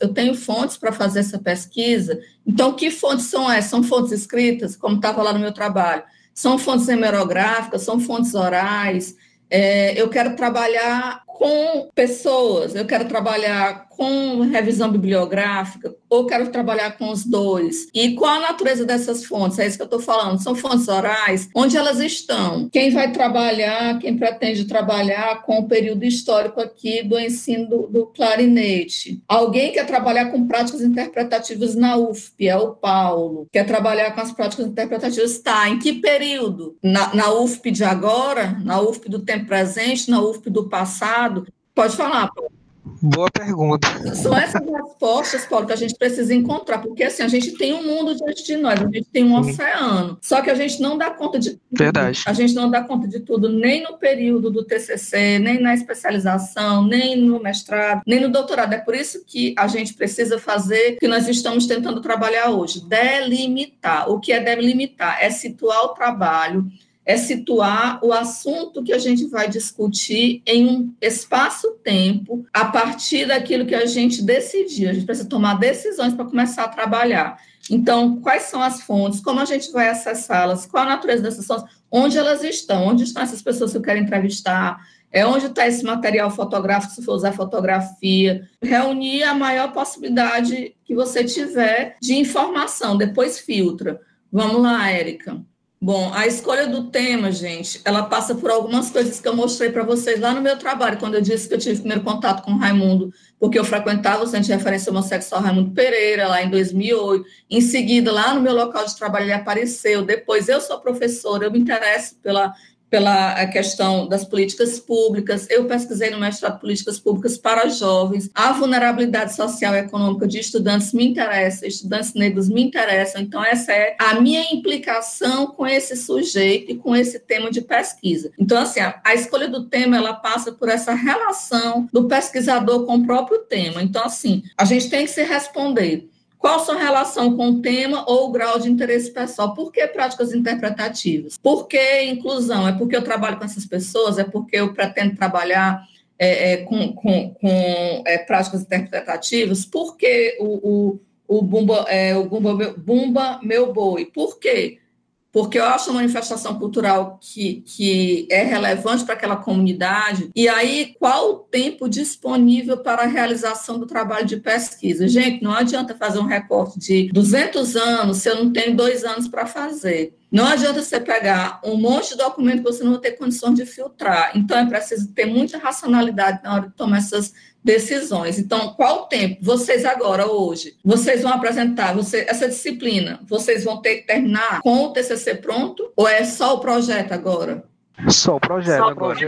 para fazer essa pesquisa. Então, que fontes são essas? São fontes escritas, como estava lá no meu trabalho? São fontes hemerográficas? São fontes orais? Eu quero trabalhar com pessoas, eu quero trabalhar com revisão bibliográfica, ou quero trabalhar com os dois. E qual a natureza dessas fontes? É isso que eu estou falando. São fontes orais? Onde elas estão? Quem vai trabalhar, quem pretende trabalhar com o período histórico aqui do ensino do clarinete? Alguém quer trabalhar com práticas interpretativas na UFP, é o Paulo. Quer trabalhar com as práticas interpretativas? Tá, em que período? Na UFP de agora? Na UFP do tempo presente? Na UFP do passado? Pode falar, Paulo. Boa pergunta. São essas respostas, Paulo, que a gente precisa encontrar, porque assim, a gente tem um mundo diante de nós, a gente tem um oceano, só que a gente não dá conta de tudo. Verdade. A gente não dá conta de tudo, nem no período do TCC, nem na especialização, nem no mestrado, nem no doutorado. É por isso que a gente precisa fazer o que nós estamos tentando trabalhar hoje, delimitar. O que é delimitar? É situar o trabalho, é situar o assunto que a gente vai discutir em um espaço-tempo a partir daquilo que a gente decidir. A gente precisa tomar decisões para começar a trabalhar. Então, quais são as fontes? Como a gente vai acessá-las? Qual a natureza dessas fontes? Onde elas estão? Onde estão essas pessoas que eu quero entrevistar? Onde está esse material fotográfico, se for usar fotografia? Reunir a maior possibilidade que você tiver de informação, depois filtra. Vamos lá, Érica. Bom, a escolha do tema, gente, ela passa por algumas coisas que eu mostrei para vocês lá no meu trabalho, quando eu disse que eu tive primeiro contato com o Raimundo, porque eu frequentava o Centro de Referência Homossexual Raimundo Pereira, lá em 2008. Em seguida, lá no meu local de trabalho, ele apareceu. Depois, eu sou professora, eu me interesso pela questão das políticas públicas, eu pesquisei no mestrado Políticas Públicas para Jovens, a vulnerabilidade social e econômica de estudantes me interessa, estudantes negros me interessam, então essa é a minha implicação com esse sujeito e com esse tema de pesquisa. Então, assim, a escolha do tema, ela passa por essa relação do pesquisador com o próprio tema. Então, assim, a gente tem que se responder: qual a sua relação com o tema ou o grau de interesse pessoal? Por que práticas interpretativas? Por que inclusão? É porque eu trabalho com essas pessoas? É porque eu pretendo trabalhar com práticas interpretativas? Por que Bumba Meu Boi. Por quê? Porque eu acho uma manifestação cultural que é relevante para aquela comunidade. E aí, qual o tempo disponível para a realização do trabalho de pesquisa? Gente, não adianta fazer um recorte de 200 anos se eu não tenho 2 anos para fazer. Não adianta você pegar um monte de documento que você não vai ter condições de filtrar. Então, é preciso ter muita racionalidade na hora de tomar essas decisões. Então, qual o tempo? Vocês agora, hoje, vocês vão apresentar essa disciplina, vocês vão ter que terminar com o TCC pronto? Ou é só o projeto agora? Só o projeto agora.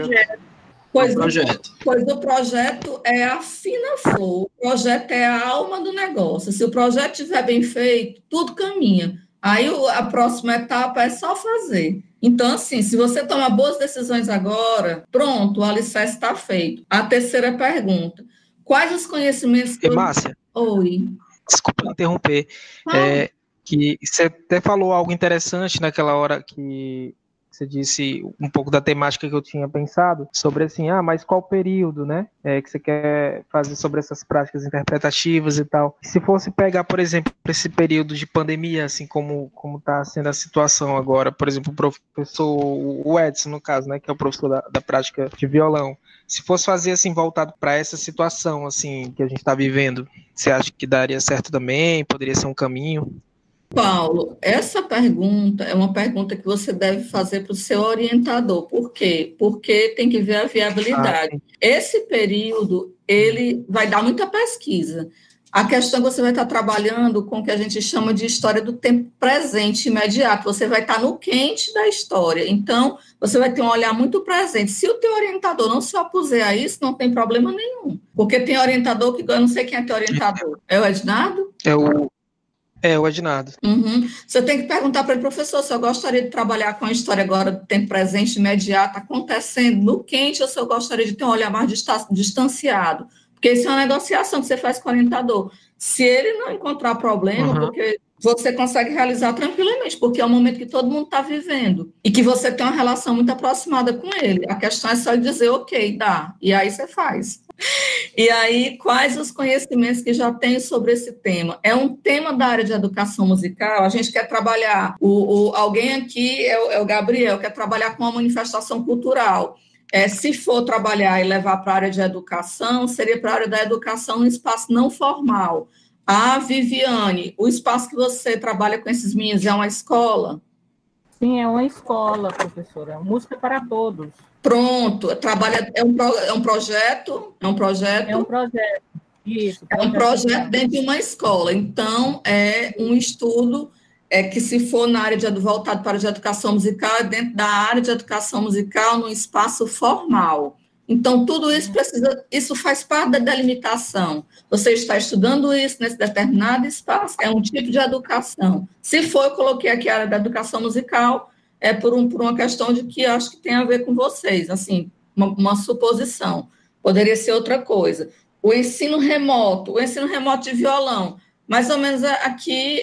Pois o projeto é a fina flor, o projeto é a alma do negócio. Se o projeto estiver bem feito, tudo caminha. Aí a próxima etapa é só fazer. Então, assim, se você tomar boas decisões agora, pronto, o alicerce está feito. A terceira pergunta: quais os conhecimentos que... Márcia, Oi. desculpa interromper. Que você até falou algo interessante naquela hora que você disse um pouco da temática que eu tinha pensado, sobre assim, mas qual período, né, que você quer fazer sobre essas práticas interpretativas e tal. Se fosse pegar, por exemplo, esse período de pandemia, assim, como está sendo a situação agora, por exemplo, o professor, o Edson, no caso, né, que é o professor da prática de violão, se fosse fazer, assim, voltado para essa situação, assim, que a gente está vivendo, você acha que daria certo também? Poderia ser um caminho? Paulo, essa pergunta é uma pergunta que você deve fazer para o seu orientador. Por quê? Porque tem que ver a viabilidade. Esse período, ele vai dar muita pesquisa. A questão é que você vai estar trabalhando com o que a gente chama de história do tempo presente, imediato. Você vai estar no quente da história. Então, você vai ter um olhar muito presente. Se o teu orientador não se opuser a isso, não tem problema nenhum. Porque tem orientador que... Eu não sei quem é teu orientador. É o Ednardo? É o Ednardo. Você tem que perguntar para ele: professor, se eu gostaria de trabalhar com a história agora do tempo presente, imediato, acontecendo no quente, ou se eu gostaria de ter um olhar mais distanciado. Porque isso é uma negociação que você faz com o orientador. Se ele não encontrar problema, porque você consegue realizar tranquilamente, porque é um momento que todo mundo está vivendo e que você tem uma relação muito aproximada com ele. A questão é só ele dizer, ok, dá, e aí você faz. E aí, quais os conhecimentos que já tem sobre esse tema? É um tema da área de educação musical. A gente quer trabalhar, alguém aqui é o Gabriel, quer trabalhar com uma manifestação cultural. Se for trabalhar e levar para a área de educação, seria para a área da educação no espaço não formal. A Viviane, o espaço que você trabalha com esses meninos é uma escola? Sim, é uma escola, professora. Música para todos. Pronto, trabalha, é um projeto? É um projeto? É um projeto, isso. É um projeto dentro de uma escola. Então, é um estudo que, se for na área voltado para a de educação musical, é dentro da área de educação musical, no espaço formal. Então, tudo isso isso faz parte da delimitação. Você está estudando isso nesse determinado espaço, é um tipo de educação. Se for, eu coloquei aqui a área da educação musical, por uma questão de que acho que tem a ver com vocês, assim, uma suposição. Poderia ser outra coisa. O ensino remoto de violão, mais ou menos aqui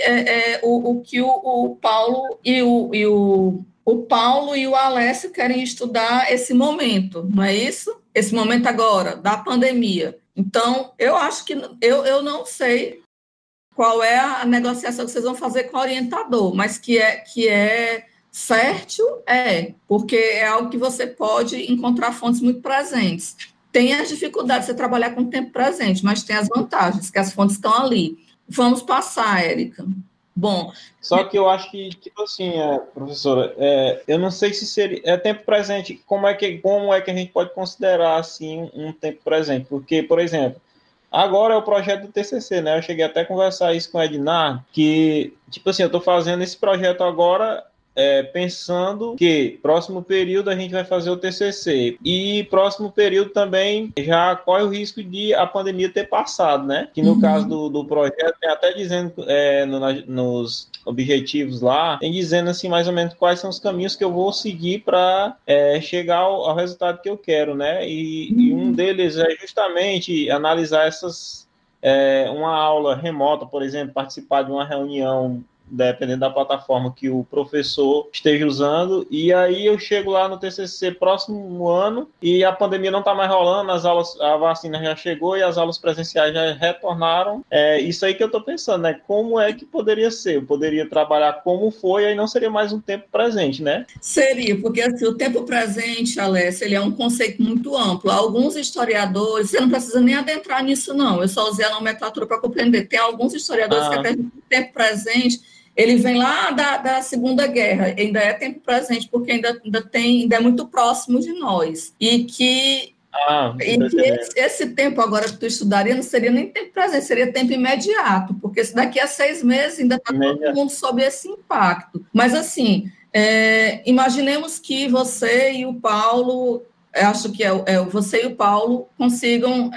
o que o Paulo e o Paulo e o Alessio querem estudar esse momento, não é isso? Esse momento agora, da pandemia. Então, eu acho que eu não sei qual é a negociação que vocês vão fazer com o orientador, mas que é fértil, porque é algo que você pode encontrar fontes muito presentes. Tem as dificuldades de você trabalhar com o tempo presente, mas tem as vantagens, que as fontes estão ali. Vamos passar, Érica. Bom. Só que eu acho que, tipo assim, professora, eu não sei se seria tempo presente, como é que a gente pode considerar assim um tempo presente? Porque, por exemplo, agora é o projeto do TCC, né? Eu cheguei até a conversar isso com o Ednar, que, tipo assim, eu estou fazendo esse projeto agora pensando que próximo período a gente vai fazer o TCC e próximo período também já corre o risco de a pandemia ter passado, né? Que no caso do projeto tem até dizendo nos objetivos lá, tem dizendo assim mais ou menos quais são os caminhos que eu vou seguir para chegar ao resultado que eu quero, né? E um deles é justamente analisar uma aula remota, por exemplo, participar de uma reunião dependendo da plataforma que o professor esteja usando, e aí eu chego lá no TCC próximo ano e a pandemia não está mais rolando, as aulas, a vacina já chegou e as aulas presenciais já retornaram. É isso aí que eu estou pensando, né? Como é que poderia ser? Eu poderia trabalhar como foi, aí não seria mais um tempo presente, né? Seria, porque assim, o tempo presente, Alessia, ele é um conceito muito amplo. Alguns historiadores, você não precisa nem adentrar nisso, não. Eu só usei a nomenclatura para compreender. Tem alguns historiadores que acreditam que o tempo presente ele vem lá da Segunda Guerra, ainda é tempo presente, porque ainda é muito próximo de nós. E que esse tempo agora que tu estudaria não seria nem tempo presente, seria tempo imediato, porque se daqui a 6 meses ainda está todo mundo sob esse impacto. Mas assim, imaginemos que você e o Paulo, acho que você e o Paulo consigam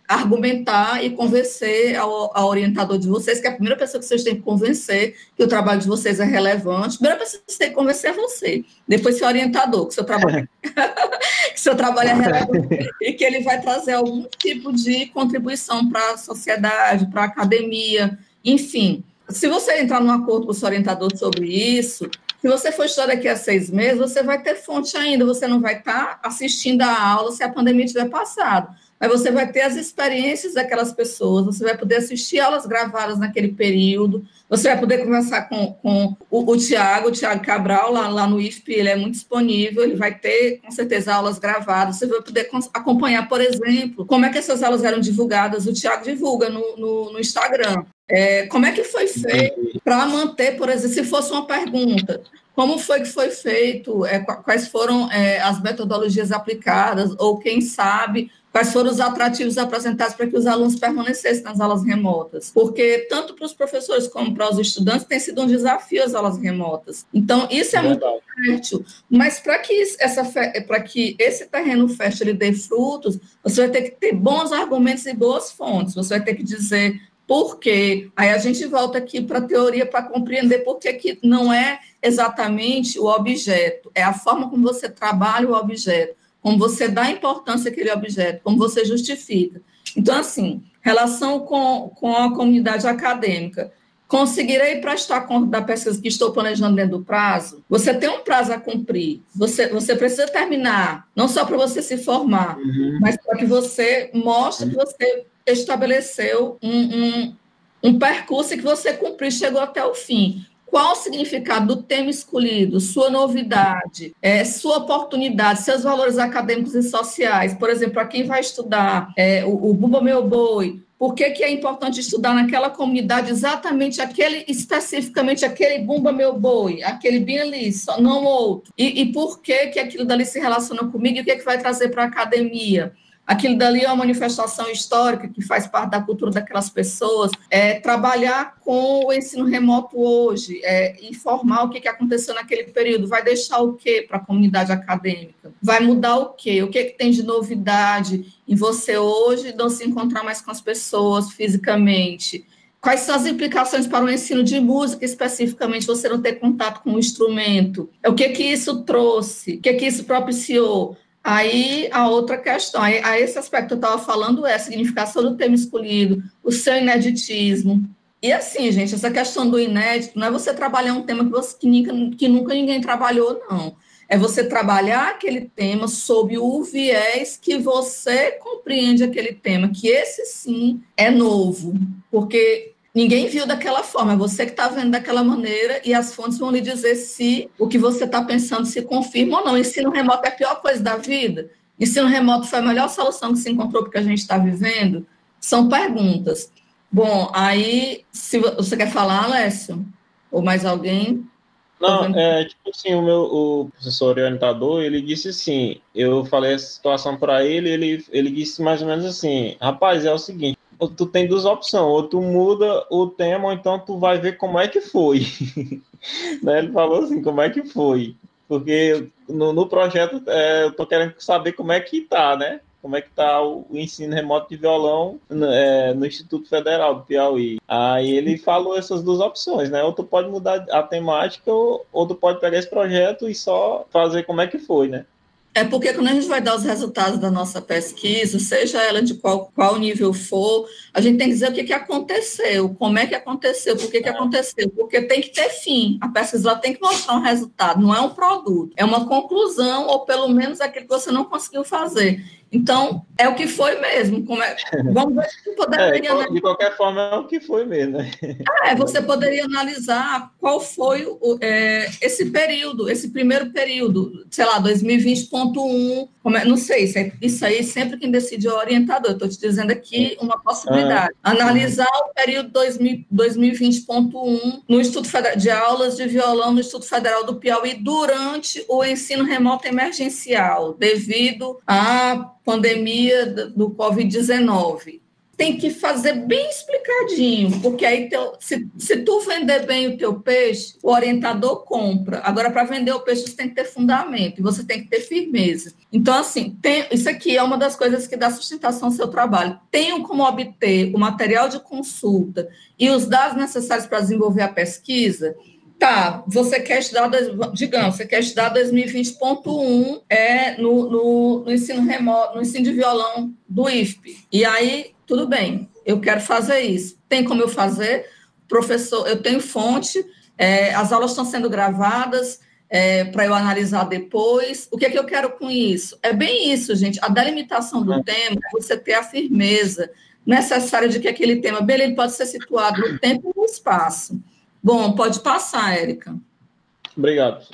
argumentar e convencer ao orientador de vocês, que é a primeira pessoa que vocês têm que convencer que o trabalho de vocês é relevante. A primeira pessoa que vocês têm que convencer é você, depois seu orientador, que seu trabalho, que seu trabalho é relevante e que ele vai trazer algum tipo de contribuição para a sociedade, para a academia, enfim. Se você entrar num acordo com o seu orientador sobre isso, se você for estudar daqui a 6 meses, você vai ter fonte ainda, você não vai estar assistindo a aula se a pandemia tiver passado, mas você vai ter as experiências daquelas pessoas, você vai poder assistir aulas gravadas naquele período, você vai poder conversar com o Tiago Cabral, lá no IFP, ele é muito disponível, ele vai ter, com certeza, aulas gravadas, você vai poder acompanhar, por exemplo, como é que essas aulas eram divulgadas, o Tiago divulga no Instagram. Como é que foi feito para manter, por exemplo, se fosse uma pergunta, como foi que foi feito, quais foram as metodologias aplicadas, ou quem sabe, quais foram os atrativos apresentados para que os alunos permanecessem nas aulas remotas, porque tanto para os professores como para os estudantes tem sido um desafio as aulas remotas. Então, isso é muito fértil, mas para que esse terreno fértil ele dê frutos, você vai ter que ter bons argumentos e boas fontes, você vai ter que dizer por quê? Aí a gente volta aqui para a teoria para compreender por que não é exatamente o objeto, é a forma como você trabalha o objeto, como você dá importância àquele objeto, como você justifica. Então, assim, relação com a comunidade acadêmica, conseguirei prestar conta da pesquisa que estou planejando dentro do prazo? Você tem um prazo a cumprir, você precisa terminar, não só para você se formar, mas para que você mostre que você estabeleceu um percurso que você cumpriu, chegou até o fim. Qual o significado do tema escolhido, sua novidade, sua oportunidade, seus valores acadêmicos e sociais? Por exemplo, para quem vai estudar o Bumba Meu Boi, por que é importante estudar naquela comunidade especificamente aquele Bumba Meu Boi, aquele bem ali, não outro? E por que aquilo dali se relaciona comigo e o que vai trazer para a academia? Aquilo dali é uma manifestação histórica que faz parte da cultura daquelas pessoas. Trabalhar com o ensino remoto hoje, informar o que aconteceu naquele período, vai deixar o quê para a comunidade acadêmica? Vai mudar o quê? O que tem de novidade em você hoje não se encontrar mais com as pessoas fisicamente? Quais são as implicações para o ensino de música, especificamente, você não ter contato com o instrumento? O que isso trouxe? O que isso propiciou? Aí, a outra questão, a esse aspecto que eu estava falando é a significação do tema escolhido, o seu ineditismo. E assim, gente, essa questão do inédito não é você trabalhar um tema que nunca ninguém trabalhou, não. É você trabalhar aquele tema sob o viés que você compreende aquele tema, que esse sim é novo, porque ninguém viu daquela forma, é você que está vendo daquela maneira e as fontes vão lhe dizer se o que você está pensando se confirma ou não. Ensino remoto é a pior coisa da vida? Ensino remoto foi a melhor solução que se encontrou porque a gente está vivendo? São perguntas. Bom, aí, se você quer falar, Alessio? Ou mais alguém? Não, tipo assim, o professor orientador, ele disse assim, eu falei essa situação para ele disse mais ou menos assim, rapaz, é o seguinte, tu tem duas opções, ou tu muda o tema, ou então tu vai ver como é que foi. Né? Ele falou assim, como é que foi? Porque no projeto eu tô querendo saber como é que tá, né? Como é que tá o ensino remoto de violão no Instituto Federal do Piauí. Aí ele falou essas duas opções, né? Ou tu pode mudar a temática, ou tu pode pegar esse projeto e só fazer como é que foi, né? É porque quando a gente vai dar os resultados da nossa pesquisa, seja ela de qual nível for, a gente tem que dizer o que aconteceu, como é que aconteceu, por que aconteceu, porque tem que ter fim. A pesquisa tem que mostrar um resultado, não é um produto, é uma conclusão, ou pelo menos aquilo que você não conseguiu fazer. Então, é o que foi mesmo. Vamos ver se poderia... de qualquer forma, é o que foi mesmo, né? Você poderia analisar qual foi esse período, esse primeiro período, sei lá, 2020.1, não sei, isso aí sempre quem decide é o orientador, estou te dizendo aqui uma possibilidade. Analisar o período 2020.1 no Instituto Federal de Aulas de Violão no Instituto Federal do Piauí durante o ensino remoto emergencial, devido à pandemia do Covid-19. Tem que fazer bem explicadinho, porque aí se tu vender bem o teu peixe, o orientador compra. Agora, para vender o peixe, você tem que ter fundamento, e você tem que ter firmeza. Então, assim, isso aqui é uma das coisas que dá sustentação ao seu trabalho. Tenham como obter o material de consulta e os dados necessários para desenvolver a pesquisa. Tá, você quer estudar, digamos, você quer estudar 2020.1 no ensino remoto, no ensino de violão do IFP. E aí, tudo bem, eu quero fazer isso. Tem como eu fazer? Professor, eu tenho fonte, as aulas estão sendo gravadas para eu analisar depois. O que é que eu quero com isso? É bem isso, gente. A delimitação do tema é você ter a firmeza necessária de que aquele tema, ele pode ser situado no tempo e no espaço. Bom, pode passar, Érica. Obrigado.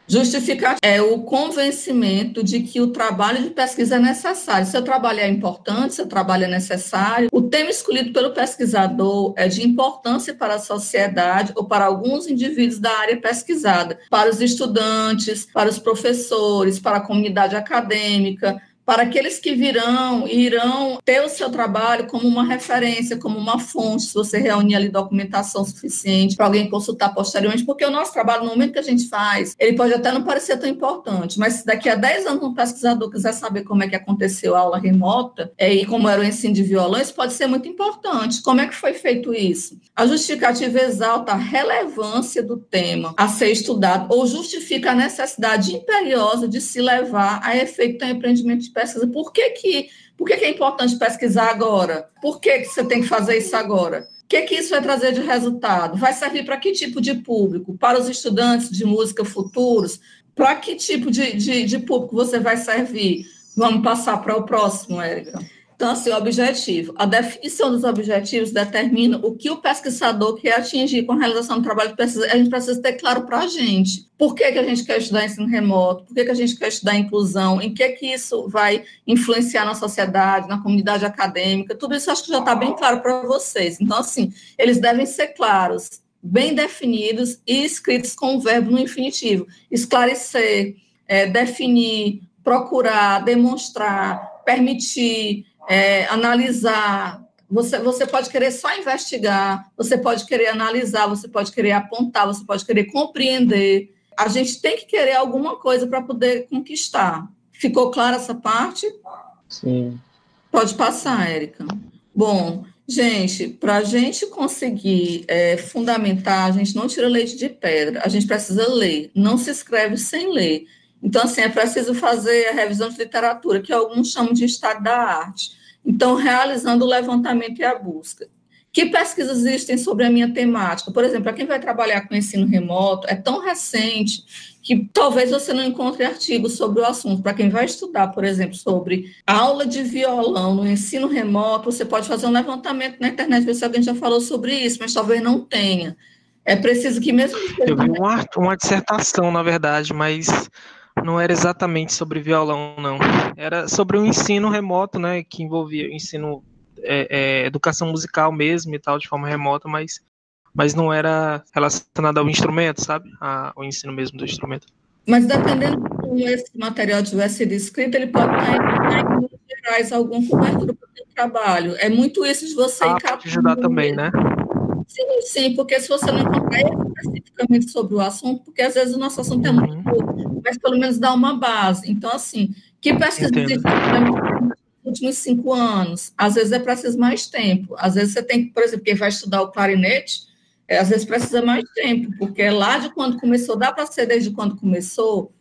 Justificar o convencimento de que o trabalho de pesquisa é necessário. Seu trabalho é importante, seu trabalho é necessário. O tema escolhido pelo pesquisador é de importância para a sociedade ou para alguns indivíduos da área pesquisada, para os estudantes, para os professores, para a comunidade acadêmica, para aqueles que irão ter o seu trabalho como uma referência, como uma fonte, se você reunir ali documentação suficiente para alguém consultar posteriormente, porque o nosso trabalho, no momento que a gente faz, ele pode até não parecer tão importante, mas se daqui a 10 anos um pesquisador quiser saber como é que aconteceu a aula remota e como era o ensino de violão, isso pode ser muito importante. Como é que foi feito isso? A justificativa exalta a relevância do tema a ser estudado ou justifica a necessidade imperiosa de se levar a efeito do empreendimento de pesquisa. Por que é importante pesquisar agora? Por que você tem que fazer isso agora? O que isso vai trazer de resultado? Vai servir para que tipo de público? Para os estudantes de música futuros? Para que tipo de público você vai servir? Vamos passar para o próximo, Érica. Então, assim, o objetivo. A definição dos objetivos determina o que o pesquisador quer atingir com a realização do trabalho de pesquisa. A gente precisa ter claro para a gente. Por que a gente quer estudar ensino remoto? Por que a gente quer estudar inclusão? Em que isso vai influenciar na sociedade, na comunidade acadêmica? Tudo isso acho que já está bem claro para vocês. Então, assim, eles devem ser claros, bem definidos e escritos com o verbo no infinitivo. Esclarecer, definir, procurar, demonstrar, permitir, analisar. Você pode querer só investigar, você pode querer analisar, você pode querer apontar, você pode querer compreender. A gente tem que querer alguma coisa para poder conquistar. Ficou clara essa parte? Sim. Pode passar, Érica. Bom, gente, para a gente conseguir fundamentar, a gente não tira leite de pedra, a gente precisa ler, não se escreve sem ler. Então, assim, é preciso fazer a revisão de literatura, que alguns chamam de estado da arte. Então, realizando o levantamento e a busca. Que pesquisas existem sobre a minha temática? Por exemplo, para quem vai trabalhar com ensino remoto, é tão recente que talvez você não encontre artigos sobre o assunto. Para quem vai estudar, por exemplo, sobre aula de violão no ensino remoto, você pode fazer um levantamento na internet, ver se alguém já falou sobre isso, mas talvez não tenha. É preciso que mesmo... Eu vi uma dissertação, na verdade, mas não era exatamente sobre violão, não. Era sobre o ensino remoto, né, que envolvia ensino, educação musical mesmo e tal, de forma remota, mas não era relacionado ao instrumento, sabe? Ao ensino mesmo do instrumento. Mas dependendo de como esse material tiver sido escrito, ele pode estar em linhas gerais, alguma cobertura para o seu trabalho. É muito isso de você ir pode ajudar também, né? Sim, porque se você não encontrar especificamente sobre o assunto, porque às vezes o nosso assunto é muito curto, mas pelo menos dá uma base. Então, assim, que pesquisa existe nos últimos 5 anos? Às vezes é preciso mais tempo. Às vezes você tem que, por exemplo, quem vai estudar o clarinete, às vezes precisa mais tempo, porque lá de quando começou, dá para ser desde quando começou,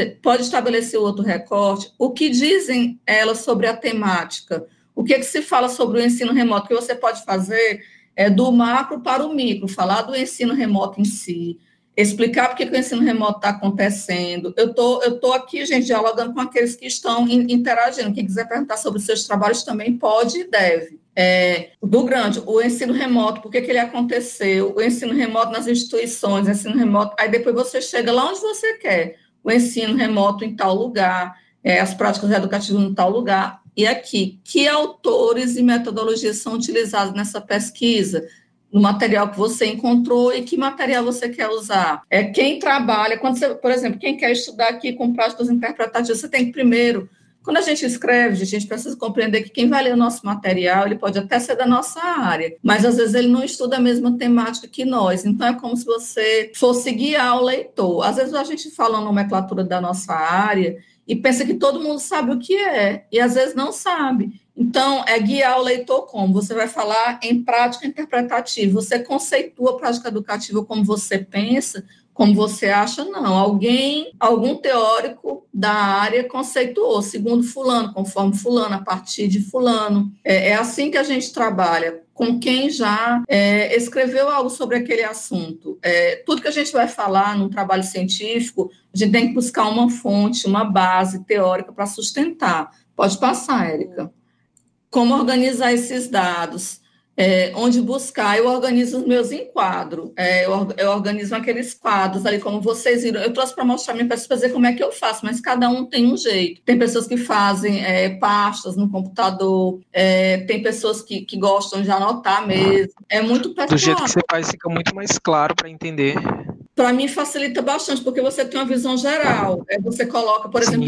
pode estabelecer outro recorte? O que dizem elas sobre a temática? O que se fala sobre o ensino remoto? O que você pode fazer do macro para o micro, falar do ensino remoto em si, explicar por que o ensino remoto está acontecendo. Eu tô aqui, gente, dialogando com aqueles que estão interagindo. Quem quiser perguntar sobre os seus trabalhos também pode e deve. Do grande, o ensino remoto, por que ele aconteceu, o ensino remoto nas instituições, o ensino remoto, aí depois você chega lá onde você quer, o ensino remoto em tal lugar, as práticas educativas em tal lugar, e aqui, que autores e metodologias são utilizados nessa pesquisa, no material que você encontrou e que material você quer usar. Quem trabalha, quando você, por exemplo, quem quer estudar aqui com práticas interpretativas, você tem que primeiro, quando a gente escreve, a gente precisa compreender que quem vai ler o nosso material, ele pode até ser da nossa área, mas às vezes ele não estuda a mesma temática que nós, então é como se você fosse guiar o leitor. Às vezes a gente fala a nomenclatura da nossa área e pensa que todo mundo sabe o que é, e às vezes não sabe. Então, é guiar o leitor como? Você vai falar em prática interpretativa, você conceitua a prática educativa como você pensa, como você acha, não. Algum teórico da área conceituou, segundo fulano, conforme fulano, a partir de fulano. É assim que a gente trabalha, com quem já escreveu algo sobre aquele assunto. Tudo que a gente vai falar num trabalho científico, a gente tem que buscar uma fonte, uma base teórica para sustentar. Pode passar, Érica. Como organizar esses dados? Onde buscar? Eu organizo os meus em quadro. Eu organizo aqueles quadros ali, como vocês viram. Eu trouxe para mostrar minha pessoa, fazer como é que eu faço, mas cada um tem um jeito. Tem pessoas que fazem pastas no computador, tem pessoas que gostam de anotar mesmo. É muito pessoal. Do jeito que você faz, fica muito mais claro para entender. Para mim, facilita bastante, porque você tem uma visão geral. Você coloca, por exemplo,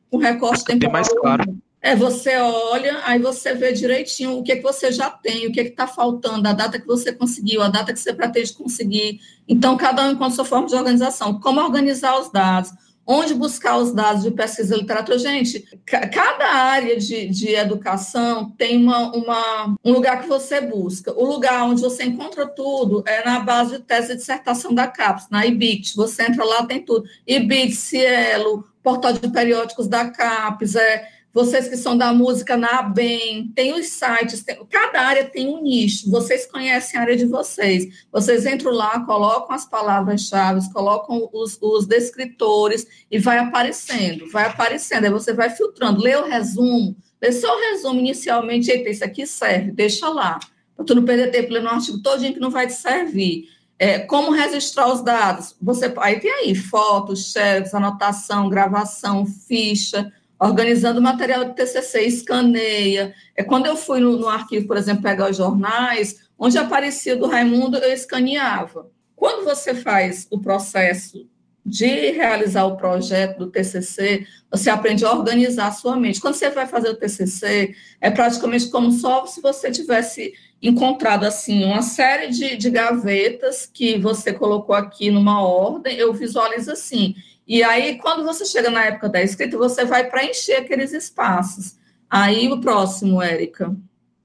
um recorte temporal. Mais claro. Você olha, aí você vê direitinho o que você já tem, o que está faltando, a data que você conseguiu, a data que você pretende conseguir. Então, cada um com a sua forma de organização. Como organizar os dados, onde buscar os dados de pesquisa e literatura. Gente, cada área de educação tem um lugar que você busca. O lugar onde você encontra tudo é na base de tese de dissertação da CAPES, na IBIT. Você entra lá, tem tudo. IBIT, Cielo, portal de periódicos da CAPES, vocês que são da música na ABEM, tem os sites, cada área tem um nicho, vocês conhecem a área de vocês, vocês entram lá, colocam as palavras-chave, colocam os descritores e vai aparecendo, aí você vai filtrando, lê o resumo, lê só o resumo inicialmente, eita, isso aqui serve, deixa lá, para tu não perder tempo lendo um artigo todinho que não vai te servir. Como registrar os dados? Aí tem fotos, xerox, anotação, gravação, ficha, organizando o material de TCC, escaneia. Quando eu fui no arquivo, por exemplo, pegar os jornais, onde aparecia do Raimundo, eu escaneava. Quando você faz o processo de realizar o projeto do TCC, você aprende a organizar a sua mente. Quando você vai fazer o TCC, é praticamente como só se você tivesse encontrado, assim, uma série de gavetas que você colocou aqui numa ordem, eu visualizo assim. E aí, quando você chega na época da escrita, você vai preencher aqueles espaços. Aí, o próximo, Érica.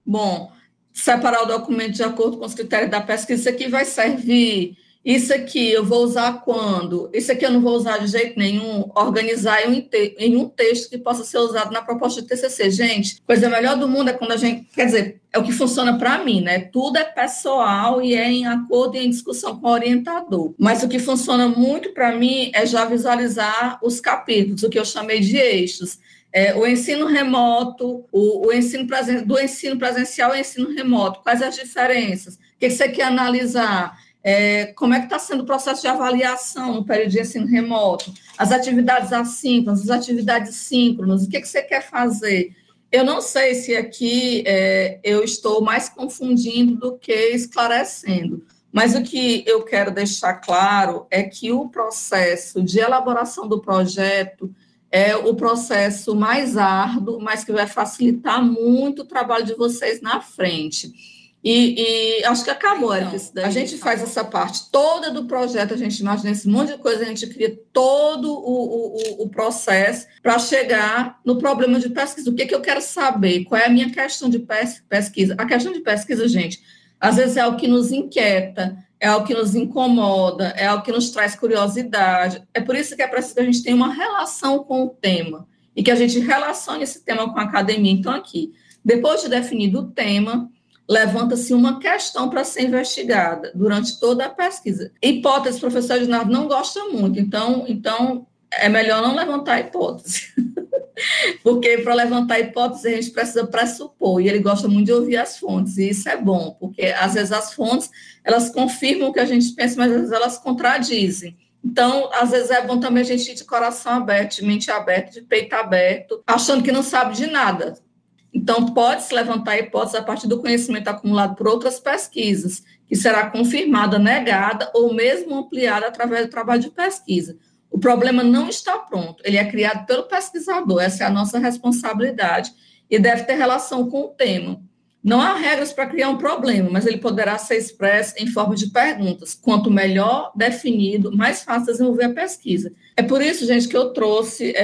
Bom, separar o documento de acordo com os critérios da pesquisa. Isso aqui vai servir. Isso aqui eu vou usar quando? Isso aqui eu não vou usar de jeito nenhum. Organizar em um texto que possa ser usado na proposta de TCC. Gente, coisa melhor do mundo é quando a gente... Quer dizer, é o que funciona para mim, né? Tudo é pessoal e é em acordo e em discussão com o orientador. Mas o que funciona muito para mim é já visualizar os capítulos, o que eu chamei de eixos. O ensino remoto, o ensino do ensino presencial ao ensino remoto. Quais as diferenças? O que você quer analisar? Como é que está sendo o processo de avaliação no período de ensino remoto, as atividades assíncronas, as atividades síncronas, o que você quer fazer? Eu não sei se aqui eu estou mais confundindo do que esclarecendo, mas o que eu quero deixar claro é que o processo de elaboração do projeto é o processo mais árduo, mas que vai facilitar muito o trabalho de vocês na frente. E acho que acabou, Érica. A gente faz essa parte toda do projeto, a gente imagina esse monte de coisa, a gente cria todo o processo para chegar no problema de pesquisa. O que eu quero saber? Qual é a minha questão de pesquisa? A questão de pesquisa, gente, às vezes é o que nos inquieta, é algo que nos incomoda, é algo que nos traz curiosidade. É por isso que é preciso que a gente tenha uma relação com o tema e que a gente relacione esse tema com a academia. Então, aqui, depois de definido o tema, levanta-se uma questão para ser investigada durante toda a pesquisa. Hipótese, o professor Ednardo não gosta muito, então é melhor não levantar a hipótese. Porque para levantar a hipótese a gente precisa pressupor, e ele gosta muito de ouvir as fontes, e isso é bom, porque às vezes as fontes, elas confirmam o que a gente pensa, mas às vezes elas contradizem. Então, às vezes é bom também a gente ir de coração aberto, de mente aberta, de peito aberto, achando que não sabe de nada. Então, pode-se levantar a hipótese a partir do conhecimento acumulado por outras pesquisas, que será confirmada, negada ou mesmo ampliada através do trabalho de pesquisa. O problema não está pronto, ele é criado pelo pesquisador, essa é a nossa responsabilidade, e deve ter relação com o tema. Não há regras para criar um problema, mas ele poderá ser expresso em forma de perguntas. Quanto melhor definido, mais fácil desenvolver a pesquisa. É por isso, gente, que eu trouxe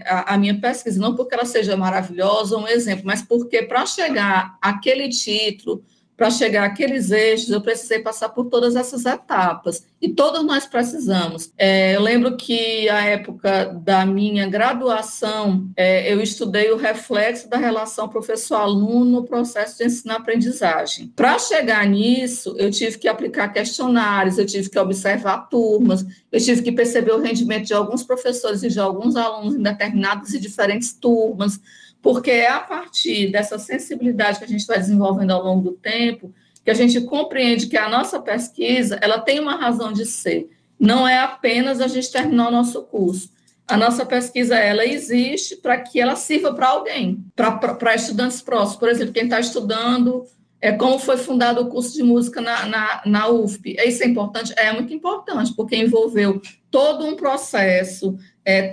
a minha pesquisa, não porque ela seja maravilhosa ou um exemplo, mas porque para chegar àquele título, para chegar àqueles eixos, eu precisei passar por todas essas etapas, e todos nós precisamos. Eu lembro que, à época da minha graduação, eu estudei o reflexo da relação professor-aluno no processo de ensino-aprendizagem. Para chegar nisso, eu tive que aplicar questionários, eu tive que observar turmas, eu tive que perceber o rendimento de alguns professores e de alguns alunos em determinadas e diferentes turmas, porque é a partir dessa sensibilidade que a gente vai desenvolvendo ao longo do tempo que a gente compreende que a nossa pesquisa, ela tem uma razão de ser. Não é apenas a gente terminar o nosso curso. A nossa pesquisa, ela existe para que ela sirva para alguém, para estudantes próximos. Por exemplo, quem está estudando como foi fundado o curso de música na UFP. Isso é importante? É muito importante, porque envolveu todo um processo,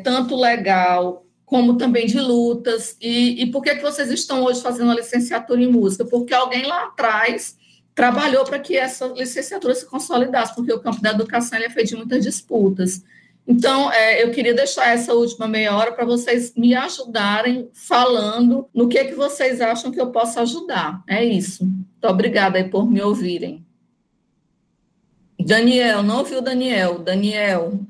tanto legal, como também de lutas. E por que vocês estão hoje fazendo a licenciatura em música? Porque alguém lá atrás trabalhou para que essa licenciatura se consolidasse, porque o campo da educação é feito de muitas disputas. Então, eu queria deixar essa última meia hora para vocês me ajudarem falando no que vocês acham que eu posso ajudar. É isso. Muito obrigada aí por me ouvirem. Daniel, não ouviu Daniel? Daniel,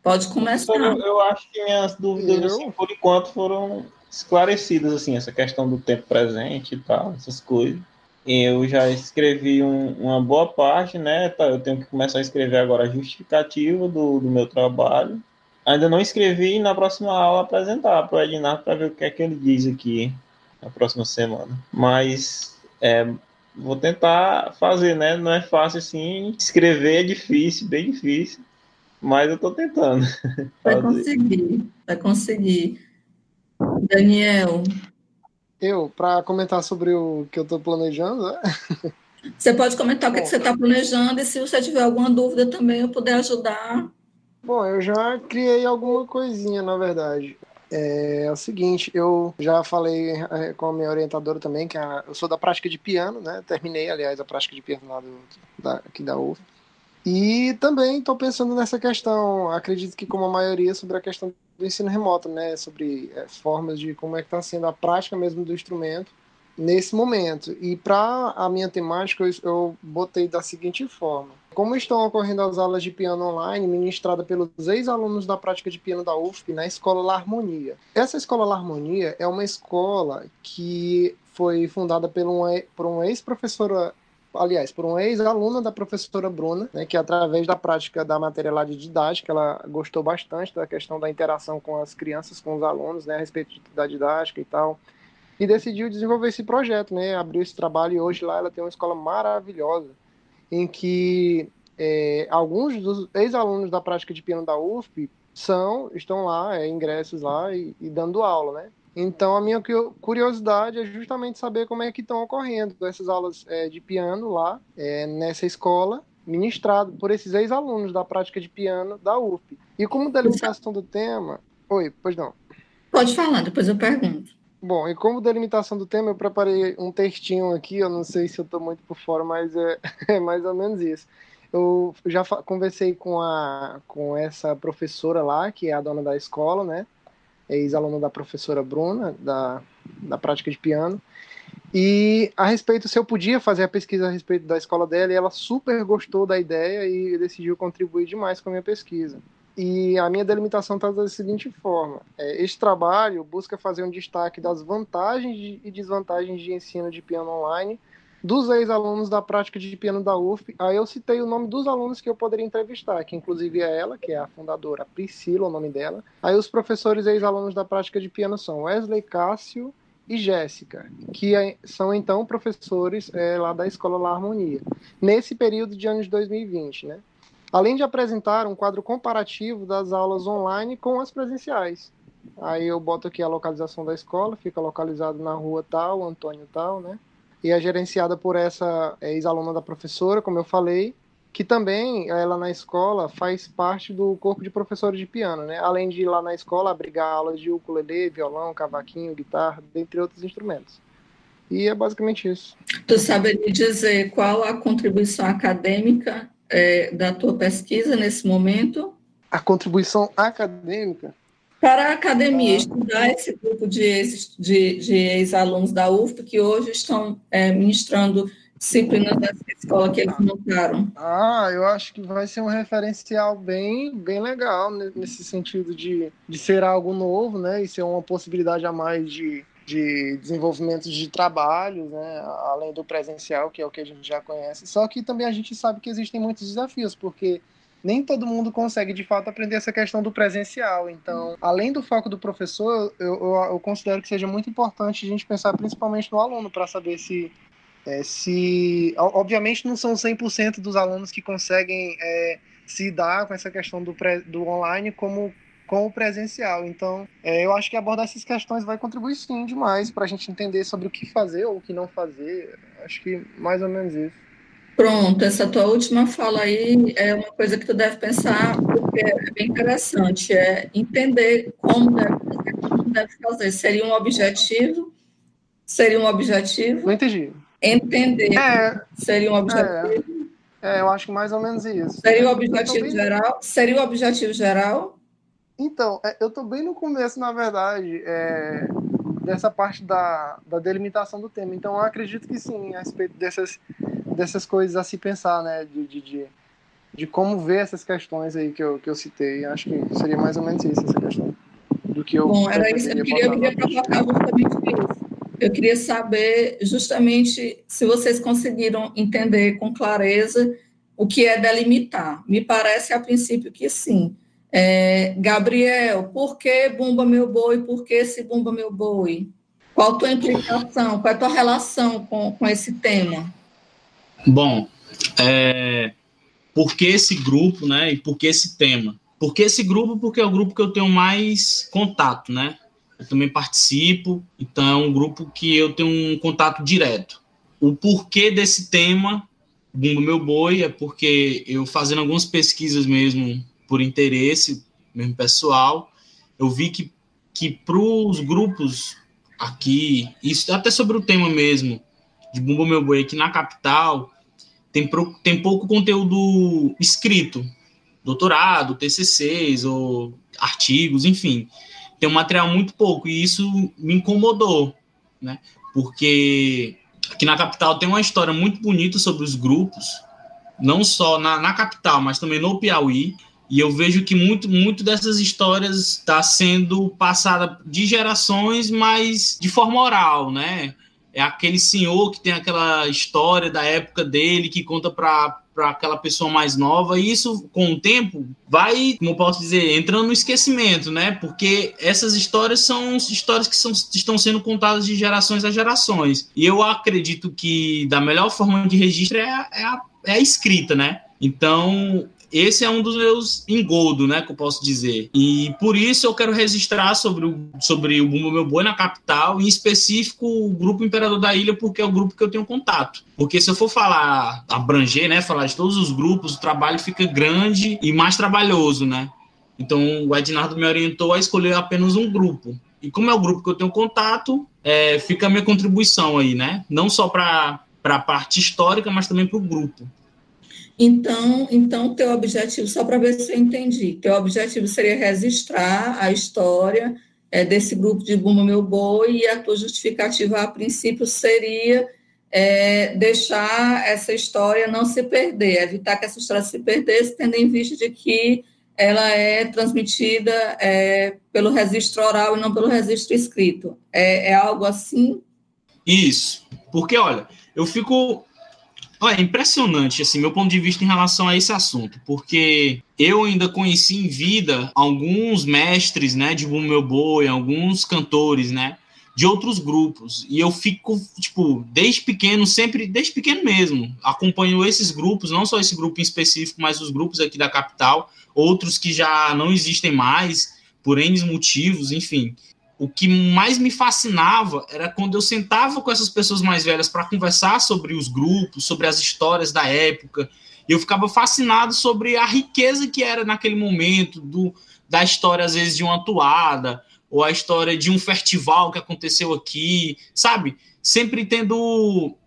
pode começar. Eu acho que minhas dúvidas, assim, por enquanto, foram esclarecidas, assim, essa questão do tempo presente e tal, essas coisas. Eu já escrevi uma boa parte, né? Tá, eu tenho que começar a escrever agora a justificativa do meu trabalho. Ainda não escrevi, e na próxima aula apresentar para o Ednardo para ver o que é que ele diz aqui na próxima semana. Mas vou tentar fazer, né? Não é fácil assim. Escrever é difícil, bem difícil. Mas eu estou tentando. Vai conseguir. Daniel. Para comentar sobre o que eu estou planejando, né? Você pode comentar o que você está planejando, e se você tiver alguma dúvida também, eu puder ajudar. Bom, eu já criei alguma coisinha, na verdade. É o seguinte, eu já falei com a minha orientadora também, que eu sou da prática de piano, né? Terminei, aliás, a prática de piano lá aqui da UF. E também estou pensando nessa questão, acredito que como a maioria, sobre a questão do ensino remoto, né? Sobre formas de como é que está sendo a prática mesmo do instrumento nesse momento. E para a minha temática, eu botei da seguinte forma. Como estão ocorrendo as aulas de piano online, ministrada pelos ex-alunos da prática de piano da UFP na Escola La Harmonia. Essa Escola La Harmonia é uma escola que foi fundada por uma ex-professora, aliás, por uma ex-aluna da professora Bruna, né, que através da prática da matéria lá de didática, ela gostou bastante da questão da interação com as crianças, com os alunos, né, a respeito da didática e tal, e decidiu desenvolver esse projeto, né, abriu esse trabalho, e hoje lá ela tem uma escola maravilhosa, em que alguns dos ex-alunos da prática de piano da UFP estão lá, ingressos lá e dando aula, né? Então, a minha curiosidade é justamente saber como é que estão ocorrendo essas aulas de piano lá, nessa escola, ministrado por esses ex-alunos da prática de piano da UFP. E como delimitação do tema... Oi, pois não. Pode falar, depois eu pergunto. Bom, e como delimitação do tema, eu preparei um textinho aqui, eu não sei se eu estou muito por fora, mas é mais ou menos isso. Eu já conversei com essa professora lá, que é a dona da escola, né? Ex-aluna da professora Bruna, da prática de piano. E a respeito, se eu podia fazer a pesquisa a respeito da escola dela, e ela super gostou da ideia e decidiu contribuir demais com a minha pesquisa. E a minha delimitação está da seguinte forma: este trabalho busca fazer um destaque das vantagens e desvantagens de ensino de piano online dos ex-alunos da prática de piano da UF. Aí eu citei o nome dos alunos que eu poderia entrevistar, que inclusive é ela, que é a fundadora, Priscila, o nome dela. Aí os professores ex-alunos da prática de piano são Wesley Cássio e Jéssica, que são então professores lá da Escola La Harmonia, nesse período de anos 2020, né? Além de apresentar um quadro comparativo das aulas online com as presenciais. Aí eu boto aqui a localização da escola, fica localizado na rua tal, Antônio tal, né? E é gerenciada por essa ex-aluna da professora, como eu falei, que também, ela na escola, faz parte do corpo de professores de piano, né? Além de ir lá na escola abrigar aulas de ukulele, violão, cavaquinho, guitarra, dentre outros instrumentos. E é basicamente isso. Tu sabe me dizer qual a contribuição acadêmica da tua pesquisa nesse momento? A contribuição acadêmica? Para a academia, estudar esse grupo de ex-alunos da UFP que hoje estão ministrando disciplinas dessa escola que eles montaram. Eu acho que vai ser um referencial bem legal, né, nesse sentido de ser algo novo, né, e ser uma possibilidade a mais de desenvolvimento de trabalhos, né, além do presencial, que é o que a gente já conhece. Só que também a gente sabe que existem muitos desafios, porque nem todo mundo consegue, de fato, aprender essa questão do presencial. Então, além do foco do professor, eu considero que seja muito importante a gente pensar principalmente no aluno, para saber se obviamente não são 100% dos alunos que conseguem se dar com essa questão do online como com o presencial. Então, eu acho que abordar essas questões vai contribuir sim demais para a gente entender sobre o que fazer ou o que não fazer. Acho que mais ou menos isso. Pronto, essa tua última fala aí é uma coisa que tu deve pensar, porque é bem interessante, é entender como deve fazer. Seria um objetivo? Não entendi. Entender seria um objetivo? Eu acho que mais ou menos isso. Seria o objetivo geral? Seria o objetivo geral? Então, eu estou bem no começo, na verdade, dessa parte da delimitação do tema. Então, eu acredito que sim, a respeito dessas coisas a se pensar, né? De como ver essas questões aí que eu citei. Acho que seria mais ou menos isso, essa questão. Do que eu Bom, era isso. Eu queria provocar justamente isso. Eu queria saber justamente se vocês conseguiram entender com clareza o que é delimitar. Me parece, a princípio, que sim. Gabriel, por que Bumba Meu Boi? Por que esse Bumba Meu Boi? Qual a tua implicação? Qual é a tua relação com esse tema? Bom, por que esse grupo, né? E por que esse tema? Por que esse grupo? Porque é o grupo que eu tenho mais contato, né? Eu também participo, então é um grupo que eu tenho um contato direto. O porquê desse tema, Bumba Meu Boi, é porque eu, fazendo algumas pesquisas mesmo, por interesse mesmo pessoal, eu vi que para os grupos aqui, isso até sobre o tema mesmo, de Bumba Meu Boi aqui na capital, tem pouco conteúdo escrito, doutorado, TCCs ou artigos, enfim. Tem um material muito pouco, e isso me incomodou, né? Porque aqui na capital tem uma história muito bonita sobre os grupos, não só na capital, mas também no Piauí, e eu vejo que muito dessas histórias está sendo passada de gerações, mas de forma oral, né? É aquele senhor que tem aquela história da época dele, que conta para aquela pessoa mais nova, e isso, com o tempo, vai, como eu posso dizer, entrando no esquecimento, né? Porque essas histórias são histórias que estão sendo contadas de gerações a gerações. E eu acredito que da melhor forma de registro é a escrita, né? Então, esse é um dos meus engodos, né, que eu posso dizer. E por isso eu quero registrar sobre o Bumba Meu Boi na capital, em específico o Grupo Imperador da Ilha, porque é o grupo que eu tenho contato. Porque se eu for abranger, né, falar de todos os grupos, o trabalho fica grande e mais trabalhoso, né? Então o Ednardo me orientou a escolher apenas um grupo. E como é o grupo que eu tenho contato, fica a minha contribuição aí, né? Não só para a parte histórica, mas também para o grupo. Então, teu objetivo, só para ver se eu entendi, teu objetivo seria registrar a história desse grupo de Bumba Meu Boi, e a tua justificativa, a princípio, seria deixar essa história não se perder, evitar que essa história se perdesse, tendo em vista de que ela é transmitida pelo registro oral e não pelo registro escrito. É algo assim? Isso. Porque, olha, eu fico... Olha, é impressionante, assim, meu ponto de vista em relação a esse assunto, porque eu ainda conheci em vida alguns mestres, né, de Bumba Meu Boi, alguns cantores, né, de outros grupos, e eu fico, tipo, desde pequeno mesmo, acompanho esses grupos, não só esse grupo em específico, mas os grupos aqui da capital, outros que já não existem mais, por N motivos, enfim. O que mais me fascinava era quando eu sentava com essas pessoas mais velhas para conversar sobre os grupos, sobre as histórias da época, e eu ficava fascinado sobre a riqueza que era naquele momento, da história, às vezes, de uma toada, ou a história de um festival que aconteceu aqui, sabe? Sempre tendo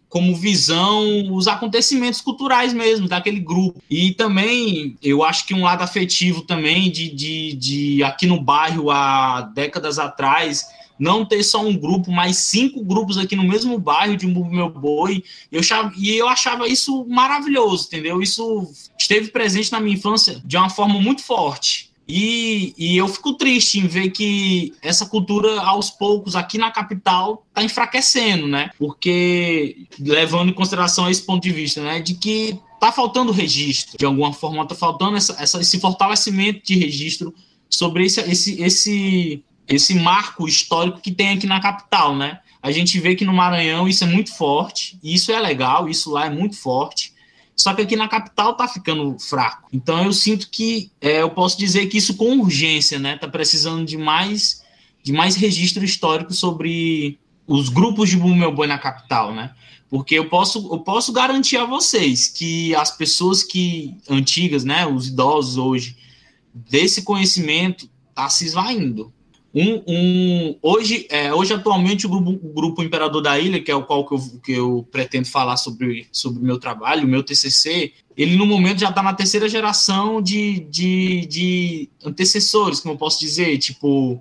como visão os acontecimentos culturais mesmo, daquele grupo. E também, eu acho que um lado afetivo também de aqui no bairro, há décadas atrás, não ter só um grupo, mas 5 grupos aqui no mesmo bairro de Bumba Meu Boi, eu achava isso maravilhoso, entendeu? Isso esteve presente na minha infância de uma forma muito forte. E eu fico triste em ver que essa cultura, aos poucos, aqui na capital, está enfraquecendo, né? Porque, levando em consideração esse ponto de vista, né? De que está faltando registro, de alguma forma está faltando esse fortalecimento de registro sobre esse marco histórico que tem aqui na capital, né? A gente vê que no Maranhão isso é muito forte, e isso é legal, isso lá é muito forte, só que aqui na capital tá ficando fraco. Então eu sinto que eu posso dizer que isso com urgência, né? Tá precisando de mais registro histórico sobre os grupos de Bumba Meu Boi na capital, né? Porque eu posso garantir a vocês que as pessoas antigas, né? Os idosos hoje, desse conhecimento tá se esvaindo. Hoje, atualmente, o grupo Imperador da Ilha, que é o qual que eu pretendo falar sobre o meu trabalho, o meu TCC, ele no momento já está na 3ª geração de antecessores, como eu posso dizer. Tipo,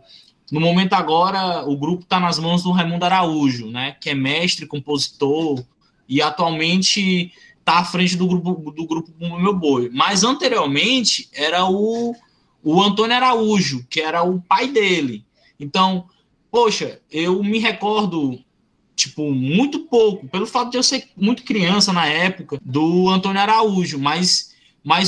no momento agora, o grupo está nas mãos do Raimundo Araújo, né, que é mestre, compositor, e atualmente está à frente do grupo Bumba Meu Boi. Mas anteriormente era o Antônio Araújo, que era o pai dele. Então, poxa, eu me recordo, tipo, muito pouco, pelo fato de eu ser muito criança na época, do Antônio Araújo, mas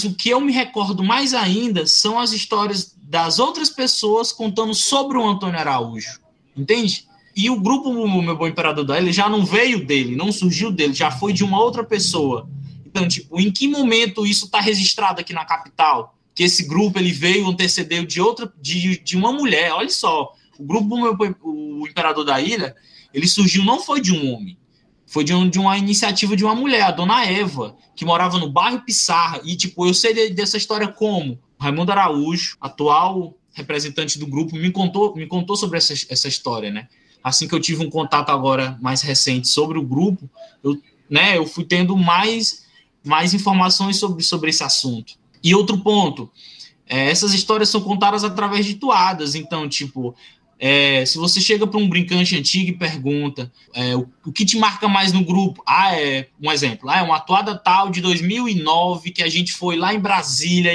o que eu me recordo mais ainda são as histórias das outras pessoas contando sobre o Antônio Araújo, entende? E o grupo Meu Bom Imperador da Ilha já não veio dele, não surgiu dele, já foi de uma outra pessoa. Então, tipo, em que momento isso está registrado aqui na capital? Que esse grupo ele veio, antecedeu de uma mulher. Olha só, o grupo o Imperador da Ilha, ele surgiu, não foi de um homem, foi de uma iniciativa de uma mulher, a dona Eva, que morava no bairro Pissarra. E, tipo, eu sei dessa história como Raimundo Araújo, atual representante do grupo, me contou sobre essa história, né? Assim que eu tive um contato agora mais recente sobre o grupo, eu fui tendo mais informações sobre esse assunto. E outro ponto, essas histórias são contadas através de toadas. Então, tipo, se você chega para um brincante antigo e pergunta o que te marca mais no grupo? Um exemplo, uma toada tal de 2009 que a gente foi lá em Brasília,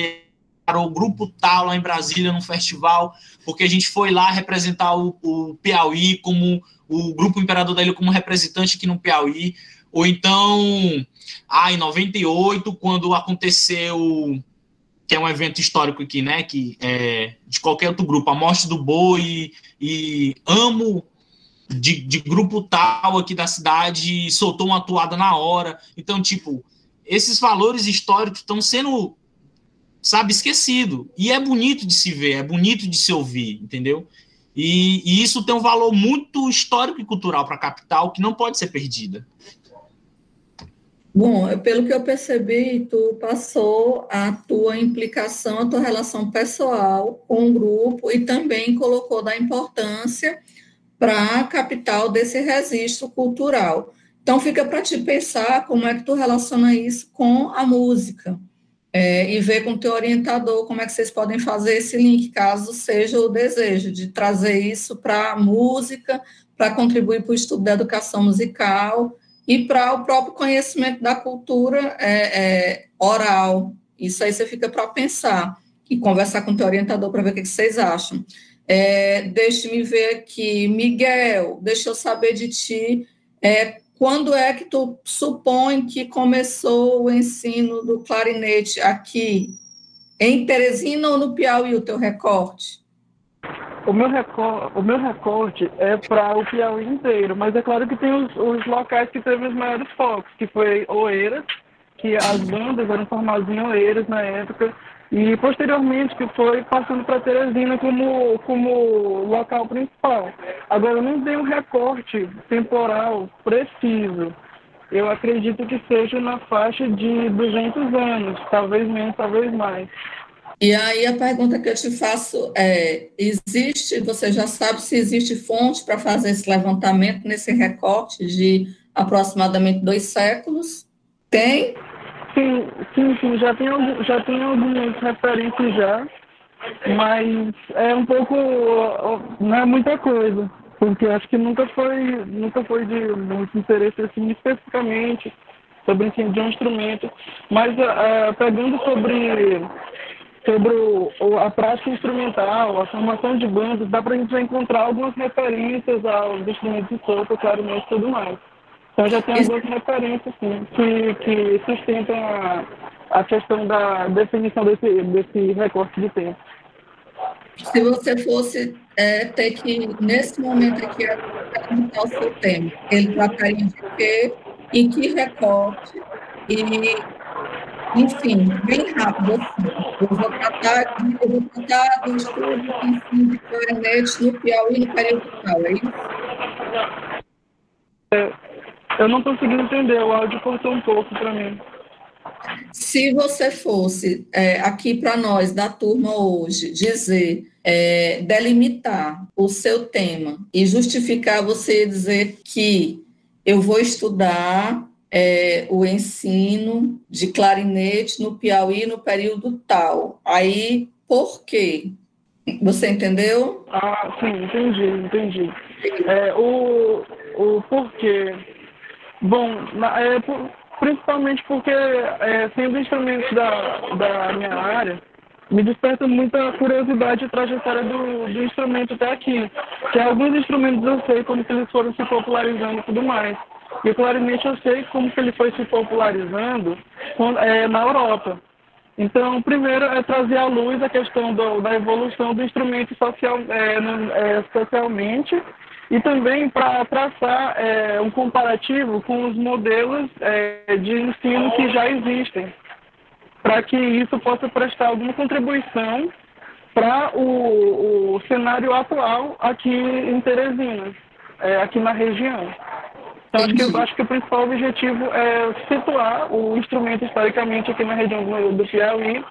o grupo tal lá em Brasília num festival, porque a gente foi lá representar o Piauí como o grupo Imperador da Ilha como representante aqui no Piauí. Ou então, em 98, quando aconteceu, que é um evento histórico aqui, né, que de qualquer outro grupo, a morte do boi, e amo de grupo tal aqui da cidade, soltou uma toada na hora. Então, tipo, esses valores históricos estão sendo, sabe, esquecidos. E é bonito de se ver, é bonito de se ouvir, entendeu? E isso tem um valor muito histórico e cultural para a capital que não pode ser perdida. Bom, pelo que eu percebi, tu passou a tua implicação, a tua relação pessoal com o grupo e também colocou da importância para a capital desse registro cultural. Então, fica para te pensar como é que tu relaciona isso com a música, e ver com o teu orientador como é que vocês podem fazer esse link, caso seja o desejo de trazer isso para a música, para contribuir para o estudo da educação musical e para o próprio conhecimento da cultura oral. Isso aí você fica para pensar e conversar com o teu orientador para ver o que vocês acham. Deixe-me ver aqui, Miguel, deixa eu saber de ti, quando é que tu supõe que começou o ensino do clarinete aqui, em Teresina ou no Piauí, o teu recorte? O meu recorte é para o Piauí inteiro, mas é claro que tem os locais que teve os maiores focos, que foi Oeiras, que as bandas eram formadas em Oeiras na época, e posteriormente que foi passando para Teresina como local principal. Agora, eu não dei um recorte temporal preciso. Eu acredito que seja na faixa de 200 anos, talvez menos, talvez mais. E aí a pergunta que eu te faço você já sabe se existe fonte para fazer esse levantamento nesse recorte de aproximadamente 2 séculos? Tem? Sim, já tem algumas referências já, mas é um pouco, não é muita coisa, porque acho que nunca foi de muito interesse assim, especificamente sobre o ensino de um instrumento, mas pegando sobre a prática instrumental, a formação de bandas, dá para a gente encontrar algumas referências aos instrumentos de sopro, clarinete e tudo mais. Então já tem algumas referências sim, que sustentam a questão da definição desse recorte de tempo. Se você fosse ter que, nesse momento aqui, perguntar o seu tema, ele trataria de quê, em que recorte, e, enfim, bem rápido assim. Eu vou tratar do estudo de ensino de clarinete no Piauí no período tal, é isso? Eu não estou conseguindo entender, o áudio cortou um pouco para mim. Se você fosse aqui para nós, da turma hoje, dizer, delimitar o seu tema e justificar você dizer que eu vou estudar o ensino de clarinete no Piauí no período tal. Aí, por quê? Você entendeu? Ah, sim, entendi. O porquê. Bom, principalmente porque, sendo instrumentos da minha área, me desperta muita curiosidade e trajetória do instrumento até aqui. Que alguns instrumentos eu sei como que eles foram se popularizando e tudo mais. E o clarinete eu sei como que ele foi se popularizando na Europa. Então, primeiro é trazer à luz a questão da evolução do instrumento socialmente, e também para traçar um comparativo com os modelos de ensino que já existem, para que isso possa prestar alguma contribuição para o cenário atual aqui em Teresina, aqui na região. Então, acho que o principal objetivo é situar o instrumento historicamente aqui na região do Piauí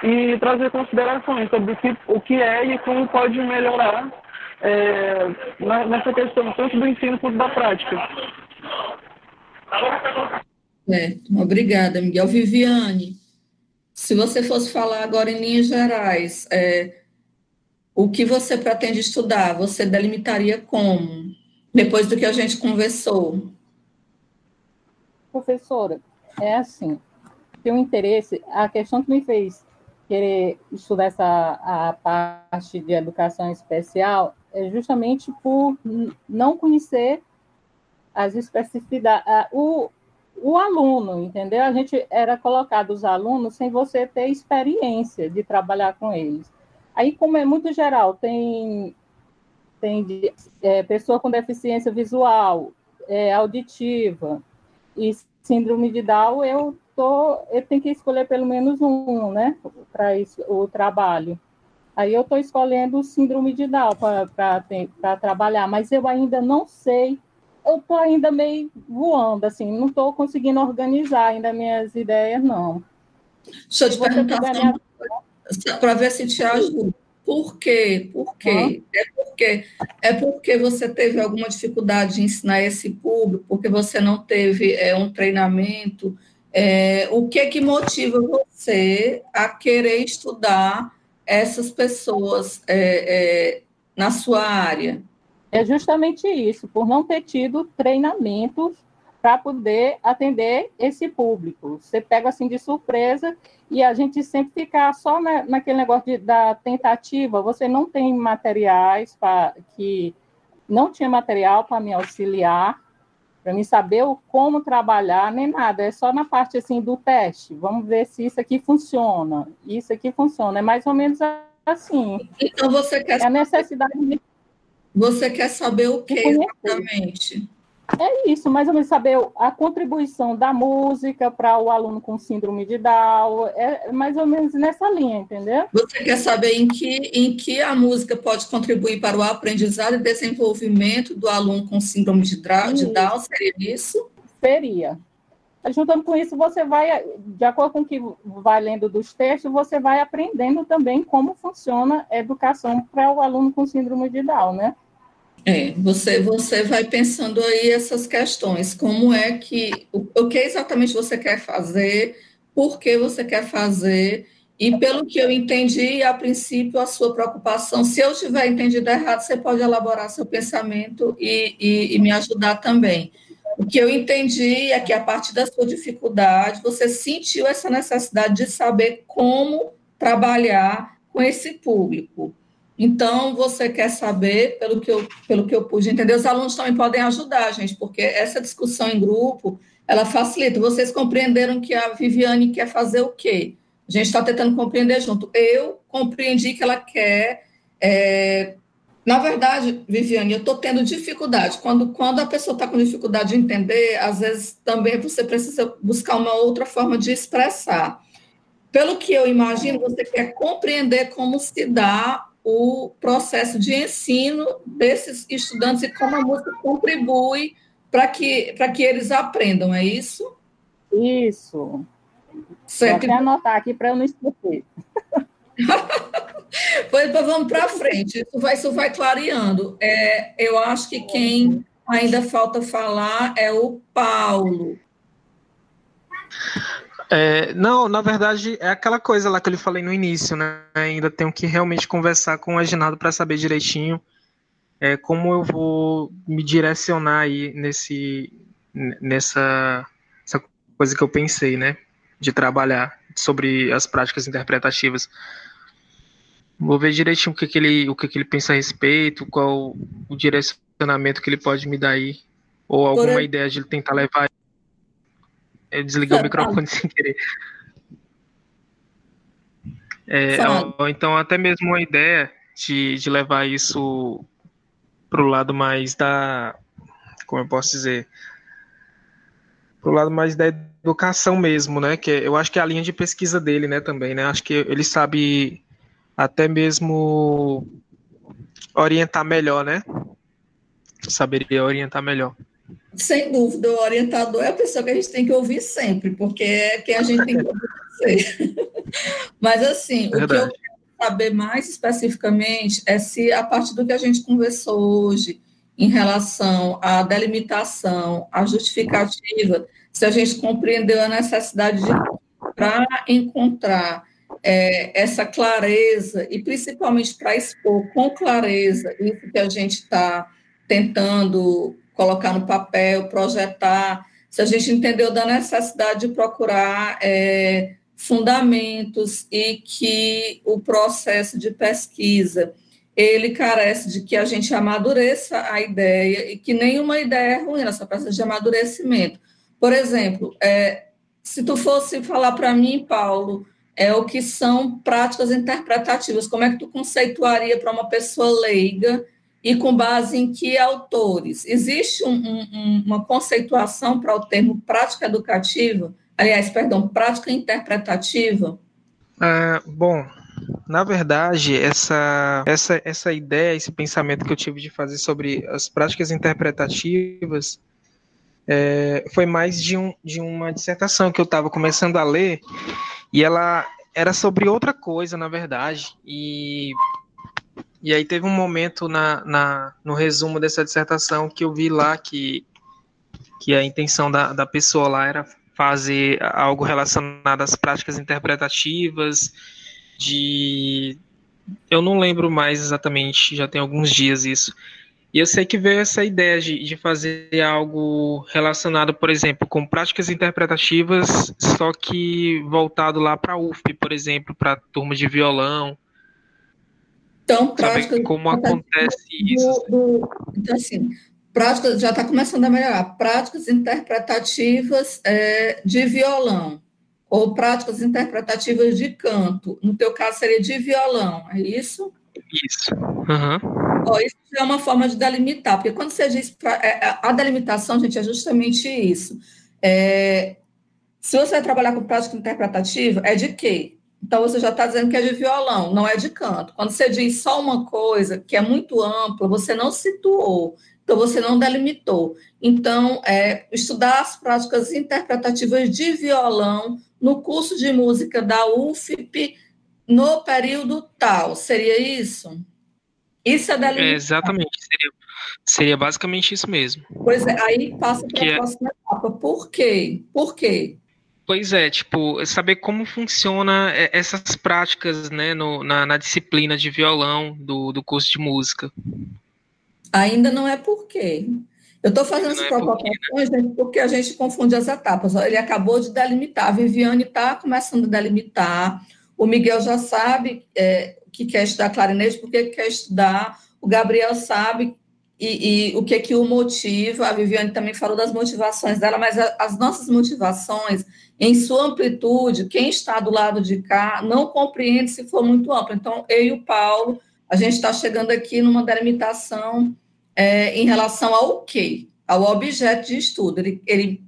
e trazer considerações sobre o que é e como pode melhorar nessa questão, tanto do ensino quanto da prática. Obrigada, Miguel. Viviane, se você fosse falar agora em linhas gerais, o que você pretende estudar, você delimitaria como? Depois do que a gente conversou. Professora, é assim, tenho interesse, a questão que me fez querer estudar a parte de educação especial é justamente por não conhecer as especificidades, o aluno, entendeu? A gente era colocado os alunos sem você ter experiência de trabalhar com eles. Aí, como é muito geral, tem pessoa com deficiência visual, auditiva e síndrome de Down, eu tenho que escolher pelo menos um, né, para o trabalho. Aí eu estou escolhendo o síndrome de Down para trabalhar, mas eu ainda não sei, eu estou ainda meio voando, assim, não estou conseguindo organizar ainda minhas ideias, não. Deixa eu te perguntar para ver se te ajuda. Por quê? É porque você teve alguma dificuldade de ensinar esse público, porque você não teve um treinamento O que motiva você a querer estudar essas pessoas na sua área? É justamente isso, por não ter tido treinamentos para poder atender esse público. Você pega assim de surpresa e a gente sempre fica só naquele negócio da tentativa. Você não tem materiais não tinha material para me auxiliar, para me saber como trabalhar, nem nada. É só na parte assim do teste. Vamos ver se isso aqui funciona. Isso aqui funciona. É mais ou menos assim. Então você quer a necessidade de... Você quer saber o que exatamente? É isso, mais ou menos saber a contribuição da música para o aluno com síndrome de Down, é mais ou menos nessa linha, entendeu? Você quer saber em que a música pode contribuir para o aprendizado e desenvolvimento do aluno com síndrome de Down, seria isso? Seria. Juntando com isso, você vai, de acordo com o que vai lendo dos textos, você vai aprendendo também como funciona a educação para o aluno com síndrome de Down, né? Você vai pensando aí essas questões, como é que, o que exatamente você quer fazer, por que você quer fazer, e pelo que eu entendi, a princípio, a sua preocupação, se eu tiver entendido errado, você pode elaborar seu pensamento e me ajudar também. O que eu entendi é que, a partir da sua dificuldade, você sentiu essa necessidade de saber como trabalhar com esse público. Então, você quer saber, pelo que eu pude entender, os alunos também podem ajudar, gente, porque essa discussão em grupo, ela facilita. Vocês compreenderam que a Viviane quer fazer o quê? A gente está tentando compreender junto. Eu compreendi que ela quer... Na verdade, Viviane, eu estou tendo dificuldade. Quando a pessoa está com dificuldade de entender, às vezes também você precisa buscar uma outra forma de expressar. Pelo que eu imagino, você quer compreender como se dá o processo de ensino desses estudantes e como a música contribui para que eles aprendam, é isso? Isso. Certo. Vou até anotar aqui para eu não esquecer. Pois vamos para frente, isso vai clareando. Eu acho que quem ainda falta falar é o Paulo. Não, na verdade, é aquela coisa lá que eu lhe falei no início, né? Ainda tenho que realmente conversar com o Aginaldo para saber direitinho como eu vou me direcionar aí nessa coisa que eu pensei, né? De trabalhar sobre as práticas interpretativas. Vou ver direitinho o que ele pensa a respeito, qual o direcionamento que ele pode me dar aí, ou alguma ideia de ele tentar levar. Eu desliguei o microfone sem querer. Ou então até mesmo uma ideia de levar isso para o lado mais como eu posso dizer, para o lado mais da educação mesmo, né? Que eu acho que é a linha de pesquisa dele, né? Também, né? Acho que ele sabe até mesmo orientar melhor, né? Saberia orientar melhor. Sem dúvida, o orientador é a pessoa que a gente tem que ouvir sempre, porque é quem a gente tem que ouvir. Mas, assim, Verdade. O que eu quero saber mais especificamente é se, a partir do que a gente conversou hoje, em relação à delimitação, à justificativa, se a gente compreendeu a necessidade para encontrar essa clareza, e principalmente para expor com clareza isso que a gente está tentando colocar no papel, projetar, se a gente entendeu da necessidade de procurar fundamentos e que o processo de pesquisa, ele carece de que a gente amadureça a ideia e que nenhuma ideia é ruim, ela só precisa de amadurecimento. Por exemplo, se tu fosse falar para mim, Paulo, o que são práticas interpretativas, como é que tu conceituaria para uma pessoa leiga e com base em que autores? Existe uma conceituação para o termo prática educativa? Aliás, perdão, prática interpretativa? Bom, na verdade, essa ideia, esse pensamento que eu tive de fazer sobre as práticas interpretativas foi mais de uma dissertação que eu estava começando a ler, e ela era sobre outra coisa, na verdade, e aí teve um momento no resumo dessa dissertação que eu vi lá que a intenção da pessoa lá era fazer algo relacionado às práticas interpretativas, eu não lembro mais exatamente, já tem alguns dias isso. E eu sei que veio essa ideia de fazer algo relacionado, por exemplo, com práticas interpretativas, só que voltado lá para a UFP, por exemplo, para a turma de violão. Então, Saber como acontece isso. Então, assim, práticas, já está começando a melhorar. Práticas interpretativas de violão, ou práticas interpretativas de canto. No teu caso, seria de violão, é isso? Isso. Uhum. Isso é uma forma de delimitar, porque quando você diz... a delimitação, gente, é justamente isso. Se você vai trabalhar com prática interpretativa, é de quê? Então, você já está dizendo que é de violão, não é de canto. Quando você diz só uma coisa que é muito ampla, você não situou, então você não delimitou. Então, estudar as práticas interpretativas de violão no curso de música da UFP no período tal, seria isso? Isso é delimitar. Exatamente, seria basicamente isso mesmo. Pois é, aí passa para a próxima etapa. Por quê? Por quê? Pois é, tipo, saber como funciona essas práticas, né, na disciplina de violão do curso de música. Ainda não é por quê. Eu estou fazendo essas provocações, né, porque a gente confunde as etapas. Ele acabou de delimitar, a Viviane está começando a delimitar, o Miguel já sabe que quer estudar clarinete, porque quer estudar, o Gabriel sabe e o que o motiva, a Viviane também falou das motivações dela, mas as nossas motivações, em sua amplitude, quem está do lado de cá não compreende se for muito amplo. Então, eu e o Paulo, a gente está chegando aqui numa delimitação em relação ao quê? Ao objeto de estudo. Ele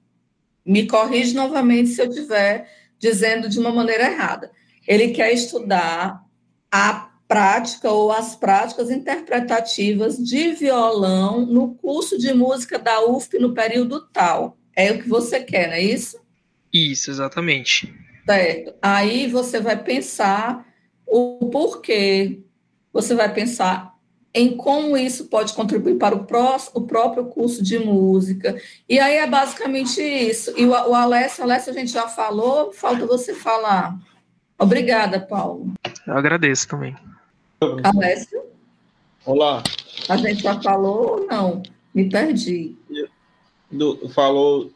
me corrige novamente se eu estiver dizendo de uma maneira errada. Ele quer estudar a prática ou as práticas interpretativas de violão no curso de música da UFP no período tal. É o que você quer, não é isso? Isso, exatamente. Certo. Aí você vai pensar o porquê, você vai pensar em como isso pode contribuir para o próprio curso de música. E aí é basicamente isso. E o Alessio, a gente já falou, falta você falar. Obrigada, Paulo. Eu agradeço também. Alessio? Olá. A gente já falou ou não? Me perdi. Falou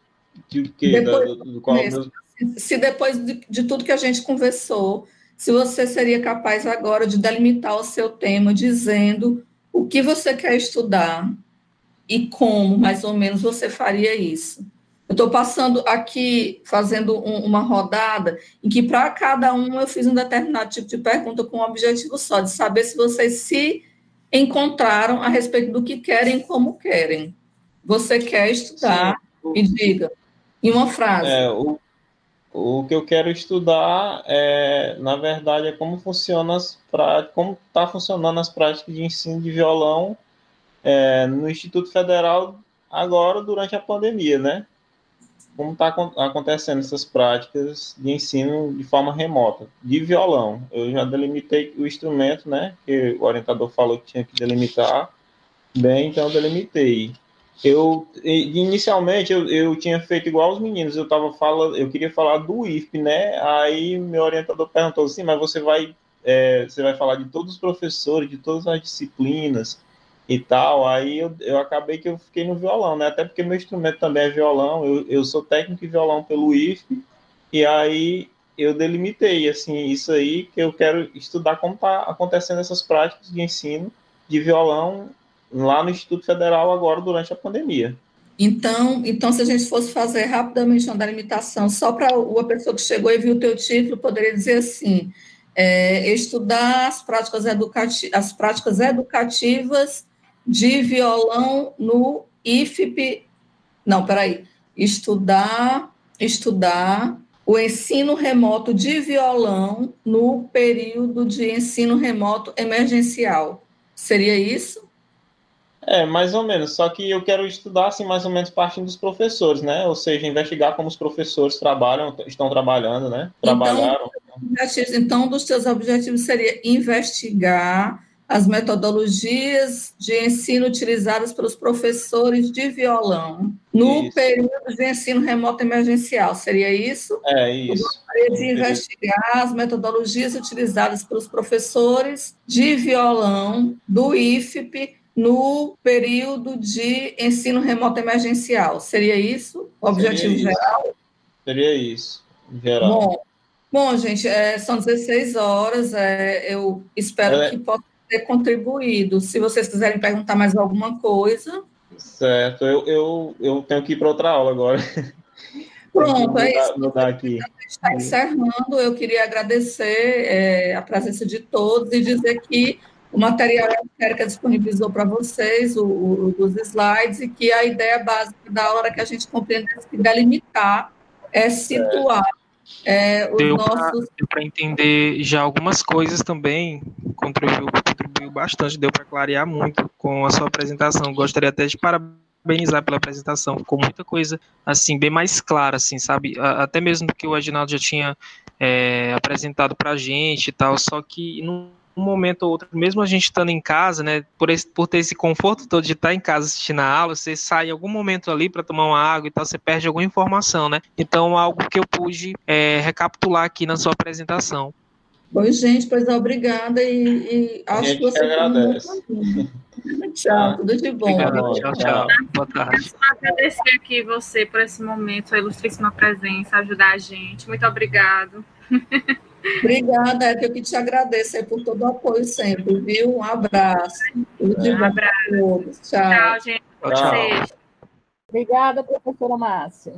de quê? Do qual mesmo? Se depois de tudo que a gente conversou, se você seria capaz agora de delimitar o seu tema, dizendo o que você quer estudar e como, mais ou menos, você faria isso. Eu estou passando aqui, fazendo uma rodada, em que para cada um eu fiz um determinado tipo de pergunta com um objetivo só, de saber se vocês se encontraram a respeito do que querem e como querem. Você quer estudar, me diga, em uma frase. O que eu quero estudar, na verdade, é como está funcionando as práticas de ensino de violão no Instituto Federal agora, durante a pandemia, né? Como está acontecendo essas práticas de ensino de forma remota, de violão. Eu já delimitei o instrumento, né? Que o orientador falou que tinha que delimitar bem, então eu delimitei. Inicialmente, eu tinha feito igual os meninos, eu queria falar do IFP, né? Aí meu orientador perguntou assim, mas você vai falar de todos os professores, de todas as disciplinas e tal. Aí eu acabei que eu fiquei no violão, né? Até porque meu instrumento também é violão, eu sou técnico de violão pelo IFP, e aí eu delimitei, assim, isso aí que eu quero estudar como está acontecendo essas práticas de ensino de violão lá no Instituto Federal agora durante a pandemia. Então, se a gente fosse fazer rapidamente uma delimitação, só para a pessoa que chegou e viu o teu título, poderia dizer assim, estudar as práticas educativas de violão no IFP, estudar o ensino remoto de violão no período de ensino remoto emergencial. Seria isso? Mais ou menos, só que eu quero estudar, assim, mais ou menos partindo dos professores, né? Ou seja, investigar como os professores estão trabalhando, né? Trabalharam. Então, um dos teus objetivos seria investigar as metodologias de ensino utilizadas pelos professores de violão no período de ensino remoto emergencial. Seria isso? É isso. Eu gostaria de investigar as metodologias utilizadas pelos professores de violão do IFP no período de ensino remoto emergencial. Seria isso? O objetivo geral? Seria isso, em geral. Bom, gente, são 16 horas, eu espero que possa ter contribuído. Se vocês quiserem perguntar mais alguma coisa. Certo, eu tenho que ir para outra aula agora. Pronto, é isso. Aqui. Está encerrando, eu queria agradecer a presença de todos e dizer que o material que a Érica disponibilizou para vocês, os slides, e que a ideia básica da aula era que a gente compreendesse que delimitar situar Deu para entender já algumas coisas também, contribuiu bastante, deu para clarear muito com a sua apresentação. Gostaria até de parabenizar pela apresentação, ficou muita coisa assim, bem mais clara, assim, sabe? Até mesmo do que o Aginaldo já tinha apresentado para a gente e tal, só que num momento ou outro, mesmo a gente estando em casa, né, por ter esse conforto todo de estar em casa assistindo a aula, você sai em algum momento ali para tomar uma água e tal, você perde alguma informação, né? Então, algo que eu pude recapitular aqui na sua apresentação. Pois, gente, obrigada e acho que você agradece. Tchau, tudo de bom. Obrigado, tchau. Boa tarde. Agradecer aqui você por esse momento, sua ilustríssima presença, ajudar a gente. Muito obrigado. Obrigada, Érica, eu que te agradeço por todo o apoio sempre, viu? Um abraço. Tudo de bom para todos. Tchau. Tchau, gente. Tchau. Obrigada, professora Márcia.